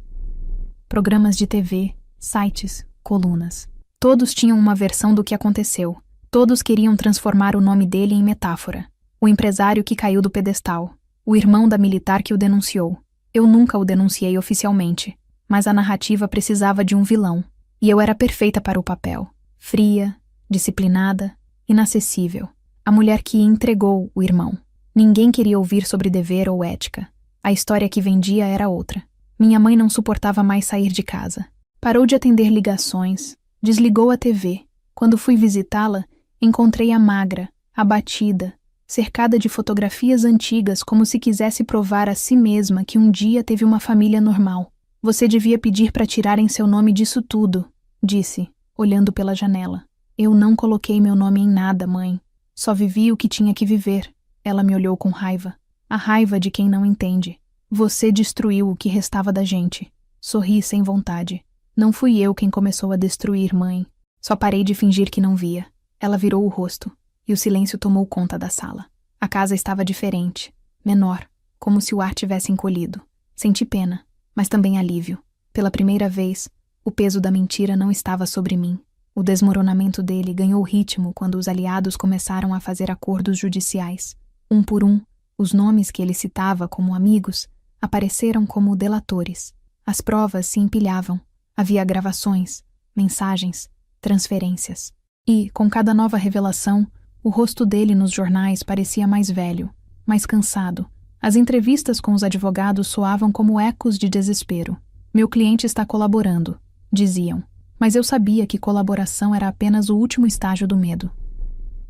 Speaker 1: Programas de TV, sites, colunas. Todos tinham uma versão do que aconteceu. Todos queriam transformar o nome dele em metáfora. O empresário que caiu do pedestal. O irmão da militar que o denunciou. Eu nunca o denunciei oficialmente, mas a narrativa precisava de um vilão. E eu era perfeita para o papel. Fria, disciplinada, inacessível. A mulher que entregou o irmão. Ninguém queria ouvir sobre dever ou ética. A história que vendia era outra. Minha mãe não suportava mais sair de casa. Parou de atender ligações, desligou a TV. Quando fui visitá-la, encontrei-a magra, abatida, cercada de fotografias antigas como se quisesse provar a si mesma que um dia teve uma família normal. Você devia pedir para tirarem seu nome disso tudo, disse, olhando pela janela. Eu não coloquei meu nome em nada, mãe. Só vivi o que tinha que viver. Ela me olhou com raiva. A raiva de quem não entende. Você destruiu o que restava da gente. Sorri sem vontade. Não fui eu quem começou a destruir, mãe. Só parei de fingir que não via. Ela virou o rosto, e o silêncio tomou conta da sala. A casa estava diferente, menor, como se o ar tivesse encolhido. Senti pena, mas também alívio. Pela primeira vez, o peso da mentira não estava sobre mim. O desmoronamento dele ganhou ritmo quando os aliados começaram a fazer acordos judiciais. Um por um, os nomes que ele citava como amigos apareceram como delatores. As provas se empilhavam. Havia gravações, mensagens, transferências. E, com cada nova revelação, o rosto dele nos jornais parecia mais velho, mais cansado. As entrevistas com os advogados soavam como ecos de desespero. Meu cliente está colaborando, diziam. Mas eu sabia que colaboração era apenas o último estágio do medo.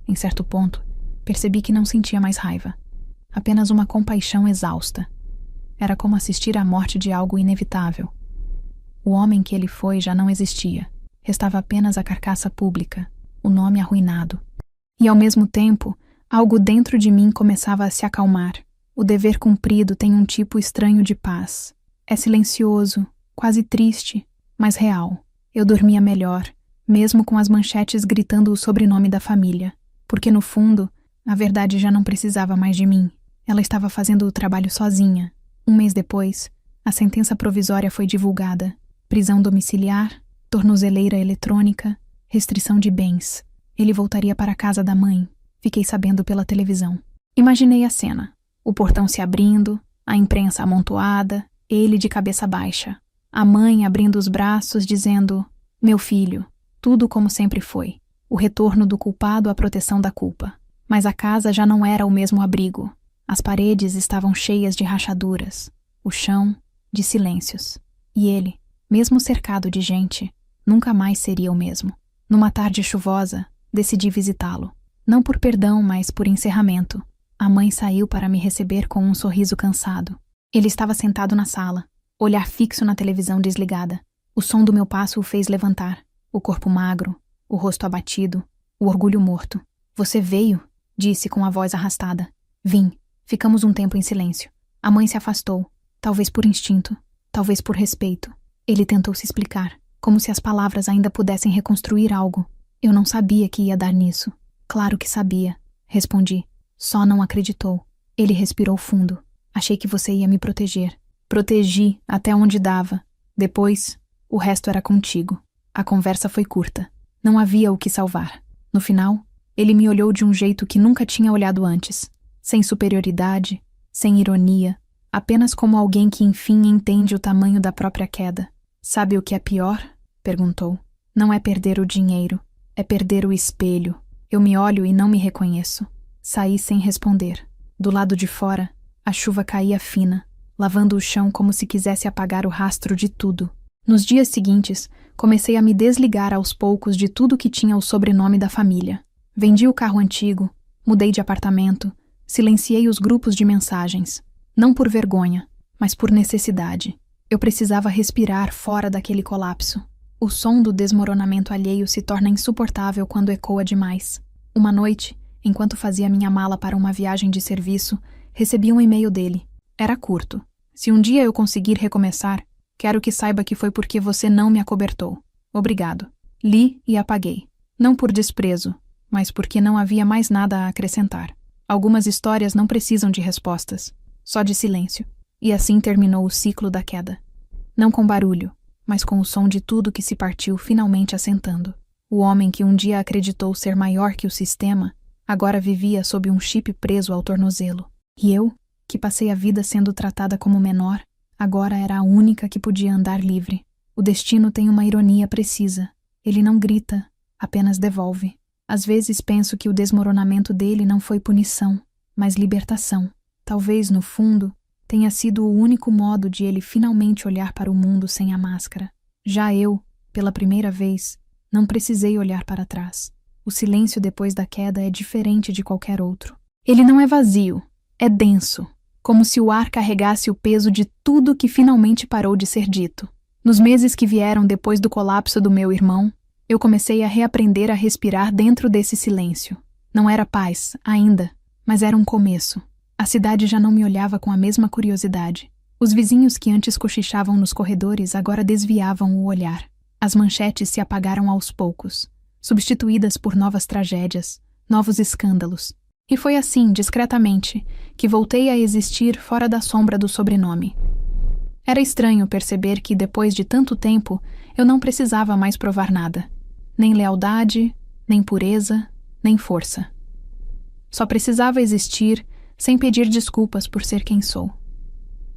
Speaker 1: Em certo ponto, percebi que não sentia mais raiva. Apenas uma compaixão exausta. Era como assistir à morte de algo inevitável. O homem que ele foi já não existia. Restava apenas a carcaça pública, o nome arruinado. E ao mesmo tempo, algo dentro de mim começava a se acalmar. O dever cumprido tem um tipo estranho de paz. É silencioso, quase triste, mas real. Eu dormia melhor, mesmo com as manchetes gritando o sobrenome da família. Porque no fundo, a verdade já não precisava mais de mim. Ela estava fazendo o trabalho sozinha. Um mês depois, a sentença provisória foi divulgada. Prisão domiciliar, tornozeleira eletrônica, restrição de bens. Ele voltaria para a casa da mãe. Fiquei sabendo pela televisão. Imaginei a cena. O portão se abrindo, a imprensa amontoada, ele de cabeça baixa. A mãe abrindo os braços, dizendo: meu filho, tudo como sempre foi. O retorno do culpado à proteção da culpa. Mas a casa já não era o mesmo abrigo. As paredes estavam cheias de rachaduras. O chão, de silêncios. E ele, mesmo cercado de gente, nunca mais seria o mesmo. Numa tarde chuvosa, decidi visitá-lo. Não por perdão, mas por encerramento. A mãe saiu para me receber com um sorriso cansado. Ele estava sentado na sala, olhar fixo na televisão desligada. O som do meu passo o fez levantar. O corpo magro, o rosto abatido, o orgulho morto. Você veio? Disse com a voz arrastada. Vim. Ficamos um tempo em silêncio. A mãe se afastou, talvez por instinto, talvez por respeito. Ele tentou se explicar, como se as palavras ainda pudessem reconstruir algo. Eu não sabia que ia dar nisso. Claro que sabia, respondi. Só não acreditou. Ele respirou fundo. Achei que você ia me proteger. Protegi até onde dava. Depois, o resto era contigo. A conversa foi curta. Não havia o que salvar. No final, ele me olhou de um jeito que nunca tinha olhado antes. Sem superioridade, sem ironia, apenas como alguém que enfim entende o tamanho da própria queda. Sabe o que é pior? Perguntou. Não é perder o dinheiro, é perder o espelho. Eu me olho e não me reconheço. Saí sem responder. Do lado de fora, a chuva caía fina, lavando o chão como se quisesse apagar o rastro de tudo. Nos dias seguintes, comecei a me desligar aos poucos de tudo que tinha o sobrenome da família. Vendi o carro antigo, mudei de apartamento, silenciei os grupos de mensagens. Não por vergonha, mas por necessidade. Eu precisava respirar fora daquele colapso. O som do desmoronamento alheio se torna insuportável quando ecoa demais. Uma noite, enquanto fazia minha mala para uma viagem de serviço, recebi um e-mail dele. Era curto. Se um dia eu conseguir recomeçar, quero que saiba que foi porque você não me acobertou. Obrigado. Li e apaguei. Não por desprezo, mas porque não havia mais nada a acrescentar. Algumas histórias não precisam de respostas, só de silêncio. E assim terminou o ciclo da queda. Não com barulho, mas com o som de tudo que se partiu finalmente assentando. O homem que um dia acreditou ser maior que o sistema, agora vivia sob um chip preso ao tornozelo. E eu, que passei a vida sendo tratada como menor, agora era a única que podia andar livre. O destino tem uma ironia precisa. Ele não grita, apenas devolve. Às vezes penso que o desmoronamento dele não foi punição, mas libertação. Talvez, no fundo, tenha sido o único modo de ele finalmente olhar para o mundo sem a máscara. Já eu, pela primeira vez, não precisei olhar para trás. O silêncio depois da queda é diferente de qualquer outro. Ele não é vazio, é denso, como se o ar carregasse o peso de tudo que finalmente parou de ser dito. Nos meses que vieram depois do colapso do meu irmão, eu comecei a reaprender a respirar dentro desse silêncio. Não era paz, ainda, mas era um começo. A cidade já não me olhava com a mesma curiosidade. Os vizinhos que antes cochichavam nos corredores agora desviavam o olhar. As manchetes se apagaram aos poucos, substituídas por novas tragédias, novos escândalos. E foi assim, discretamente, que voltei a existir fora da sombra do sobrenome. Era estranho perceber que, depois de tanto tempo, eu não precisava mais provar nada. Nem lealdade, nem pureza, nem força. Só precisava existir sem pedir desculpas por ser quem sou.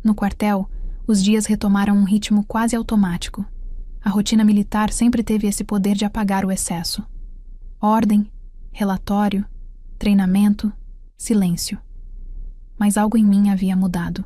Speaker 1: No quartel, os dias retomaram um ritmo quase automático. A rotina militar sempre teve esse poder de apagar o excesso. Ordem, relatório, treinamento, silêncio. Mas algo em mim havia mudado.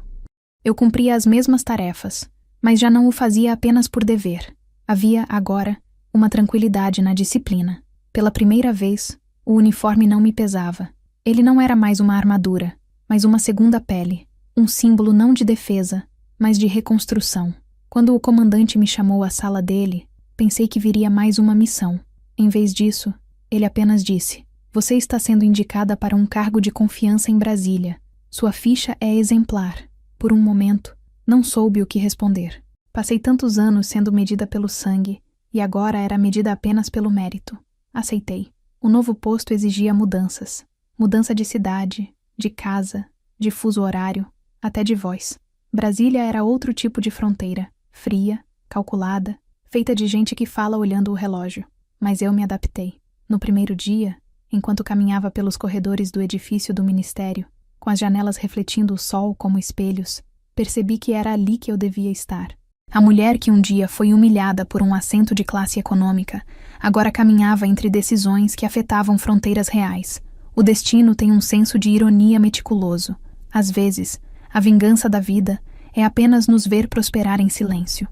Speaker 1: Eu cumpria as mesmas tarefas, mas já não o fazia apenas por dever. Havia, agora, uma tranquilidade na disciplina. Pela primeira vez, o uniforme não me pesava. Ele não era mais uma armadura, mas uma segunda pele, um símbolo não de defesa, mas de reconstrução. Quando o comandante me chamou à sala dele, pensei que viria mais uma missão. Em vez disso, ele apenas disse: "Você está sendo indicada para um cargo de confiança em Brasília. Sua ficha é exemplar." Por um momento, não soube o que responder. Passei tantos anos sendo medida pelo sangue, e agora era medida apenas pelo mérito. Aceitei. O novo posto exigia mudanças. Mudança de cidade, de casa, de fuso horário, até de voz. Brasília era outro tipo de fronteira, fria, calculada, feita de gente que fala olhando o relógio. Mas eu me adaptei. No primeiro dia, enquanto caminhava pelos corredores do edifício do ministério, com as janelas refletindo o sol como espelhos, percebi que era ali que eu devia estar. A mulher que um dia foi humilhada por um assento de classe econômica, agora caminhava entre decisões que afetavam fronteiras reais. O destino tem um senso de ironia meticuloso. Às vezes, a vingança da vida é apenas nos ver prosperar em silêncio.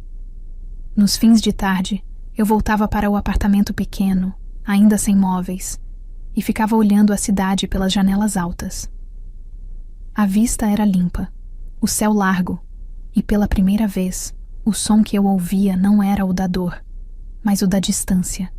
Speaker 1: Nos fins de tarde, eu voltava para o apartamento pequeno, ainda sem móveis, e ficava olhando a cidade pelas janelas altas. A vista era limpa, o céu largo, e pela primeira vez, o som que eu ouvia não era o da dor, mas o da distância.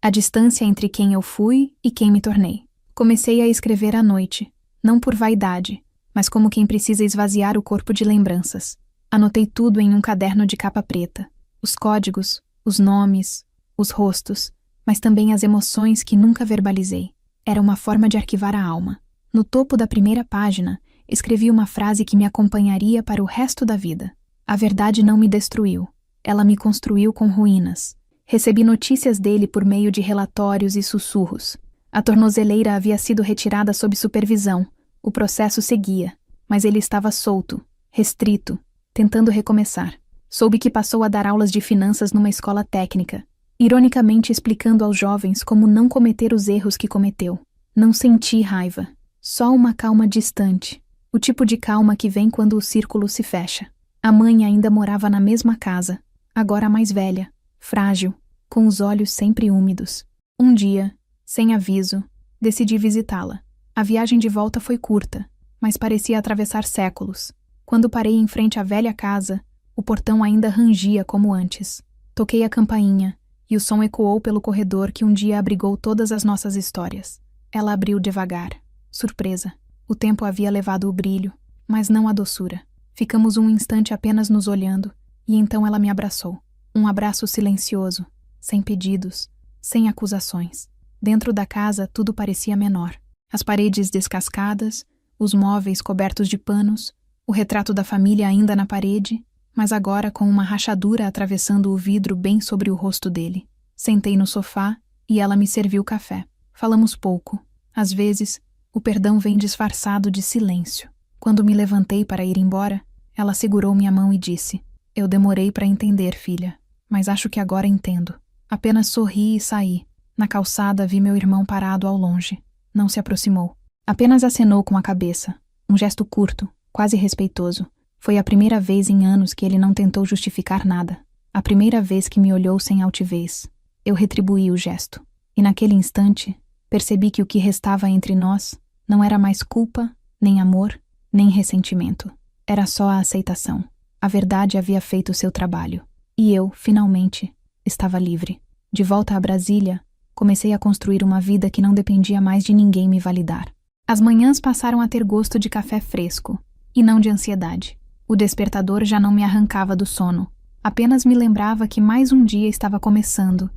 Speaker 1: A distância entre quem eu fui e quem me tornei. Comecei a escrever à noite, não por vaidade, mas como quem precisa esvaziar o corpo de lembranças. Anotei tudo em um caderno de capa preta, os códigos, os nomes, os rostos, mas também as emoções que nunca verbalizei. Era uma forma de arquivar a alma. No topo da primeira página, escrevi uma frase que me acompanharia para o resto da vida. A verdade não me destruiu. Ela me construiu com ruínas. Recebi notícias dele por meio de relatórios e sussurros. A tornozeleira havia sido retirada sob supervisão. O processo seguia, mas ele estava solto, restrito, tentando recomeçar. Soube que passou a dar aulas de finanças numa escola técnica, ironicamente explicando aos jovens como não cometer os erros que cometeu. Não senti raiva, só uma calma distante. O tipo de calma que vem quando o círculo se fecha. A mãe ainda morava na mesma casa, agora mais velha, frágil, com os olhos sempre úmidos. Um dia, sem aviso, decidi visitá-la. A viagem de volta foi curta, mas parecia atravessar séculos. Quando parei em frente à velha casa, o portão ainda rangia como antes. Toquei a campainha, e o som ecoou pelo corredor que um dia abrigou todas as nossas histórias. Ela abriu devagar, surpresa. O tempo havia levado o brilho, mas não a doçura. Ficamos um instante apenas nos olhando, e então ela me abraçou. Um abraço silencioso, sem pedidos, sem acusações. Dentro da casa tudo parecia menor. As paredes descascadas, os móveis cobertos de panos, o retrato da família ainda na parede, mas agora com uma rachadura atravessando o vidro bem sobre o rosto dele. Sentei no sofá e ela me serviu café. Falamos pouco. Às vezes, o perdão vem disfarçado de silêncio. Quando me levantei para ir embora, ela segurou minha mão e disse: "Eu demorei para entender, filha, mas acho que agora entendo." Apenas sorri e saí. Na calçada vi meu irmão parado ao longe. Não se aproximou. Apenas acenou com a cabeça. Um gesto curto, quase respeitoso. Foi a primeira vez em anos que ele não tentou justificar nada. A primeira vez que me olhou sem altivez. Eu retribuí o gesto. E naquele instante, percebi que o que restava entre nós não era mais culpa, nem amor, nem ressentimento. Era só a aceitação. A verdade havia feito o seu trabalho. E eu, finalmente, estava livre. De volta a Brasília, comecei a construir uma vida que não dependia mais de ninguém me validar. As manhãs passaram a ter gosto de café fresco, e não de ansiedade. O despertador já não me arrancava do sono. Apenas me lembrava que mais um dia estava começando,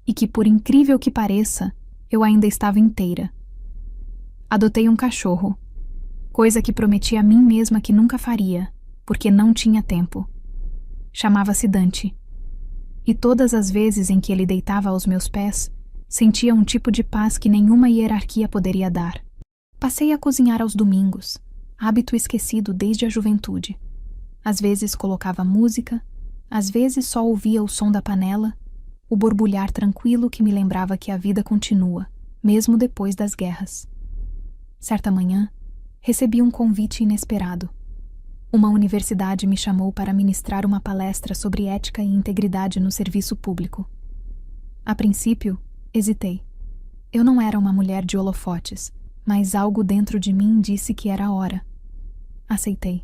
Speaker 1: e que, por incrível que pareça, eu ainda estava inteira. Adotei um cachorro, coisa que prometi a mim mesma que nunca faria, porque não tinha tempo. Chamava-se Dante. E todas as vezes em que ele deitava aos meus pés, sentia um tipo de paz que nenhuma hierarquia poderia dar. Passei a cozinhar aos domingos, hábito esquecido desde a juventude. Às vezes colocava música, às vezes só ouvia o som da panela, o borbulhar tranquilo que me lembrava que a vida continua, mesmo depois das guerras. Certa manhã, recebi um convite inesperado. Uma universidade me chamou para ministrar uma palestra sobre ética e integridade no serviço público. A princípio, hesitei. Eu não era uma mulher de holofotes, mas algo dentro de mim disse que era a hora. Aceitei.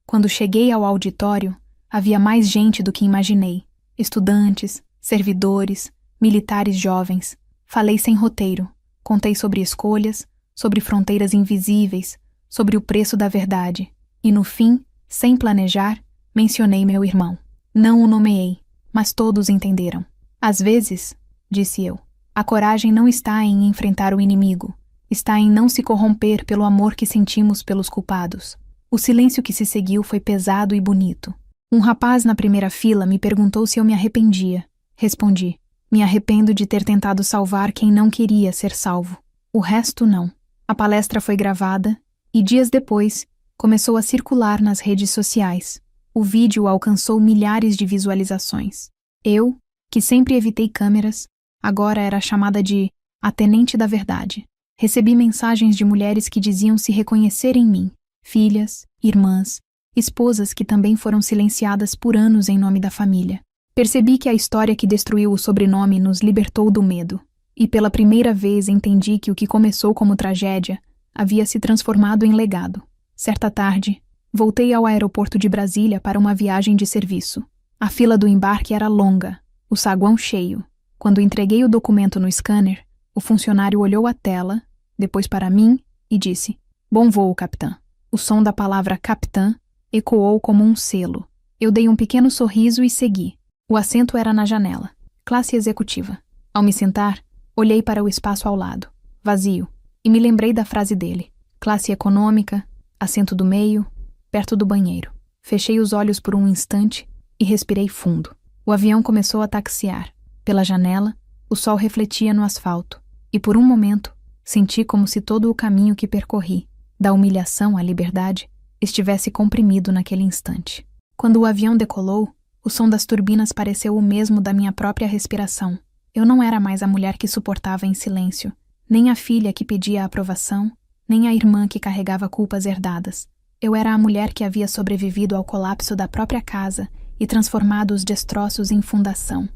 Speaker 1: Quando cheguei ao auditório, havia mais gente do que imaginei. Estudantes, servidores, militares jovens. Falei sem roteiro. Contei sobre escolhas, sobre fronteiras invisíveis, sobre o preço da verdade. E no fim, sem planejar, mencionei meu irmão. Não o nomeei, mas todos entenderam. Às vezes, disse eu, a coragem não está em enfrentar o inimigo. Está em não se corromper pelo amor que sentimos pelos culpados. O silêncio que se seguiu foi pesado e bonito. Um rapaz na primeira fila me perguntou se eu me arrependia. Respondi, me arrependo de ter tentado salvar quem não queria ser salvo. O resto não. A palestra foi gravada e, dias depois, começou a circular nas redes sociais. O vídeo alcançou milhares de visualizações. Eu, que sempre evitei câmeras, agora era chamada de a tenente da verdade. Recebi mensagens de mulheres que diziam se reconhecer em mim, filhas, irmãs, esposas que também foram silenciadas por anos em nome da família. Percebi que a história que destruiu o sobrenome nos libertou do medo, e pela primeira vez entendi que o que começou como tragédia havia se transformado em legado. Certa tarde, voltei ao aeroporto de Brasília para uma viagem de serviço. A fila do embarque era longa, o saguão cheio. Quando entreguei o documento no scanner, o funcionário olhou a tela, depois para mim e disse: "Bom voo, capitã." O som da palavra capitã ecoou como um selo. Eu dei um pequeno sorriso e segui. O assento era na janela, classe executiva. Ao me sentar, olhei para o espaço ao lado, vazio, e me lembrei da frase dele: classe econômica, assento do meio, perto do banheiro. Fechei os olhos por um instante e respirei fundo. O avião começou a taxiar. Pela janela, o sol refletia no asfalto, e por um momento, senti como se todo o caminho que percorri, da humilhação à liberdade, estivesse comprimido naquele instante. Quando o avião decolou, o som das turbinas pareceu o mesmo da minha própria respiração. Eu não era mais a mulher que suportava em silêncio, nem a filha que pedia a aprovação, nem a irmã que carregava culpas herdadas. Eu era a mulher que havia sobrevivido ao colapso da própria casa e transformado os destroços em fundação.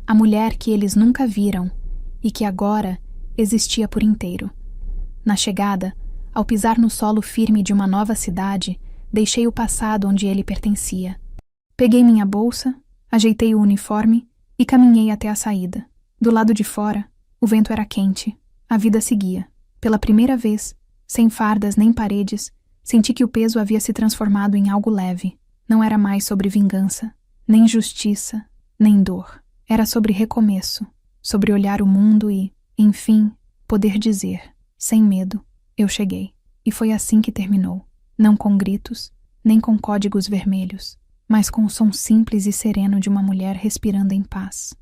Speaker 1: A mulher que eles nunca viram e que agora existia por inteiro. Na chegada, ao pisar no solo firme de uma nova cidade, deixei o passado onde ele pertencia. Peguei minha bolsa, ajeitei o uniforme e caminhei até a saída. Do lado de fora, o vento era quente. A vida seguia. Pela primeira vez, sem fardas nem paredes, senti que o peso havia se transformado em algo leve. Não era mais sobre vingança, nem justiça, nem dor. Era sobre recomeço, sobre olhar o mundo e, enfim, poder dizer, sem medo, eu cheguei. E foi assim que terminou. Não com gritos, nem com códigos vermelhos, mas com o som simples e sereno de uma mulher respirando em paz.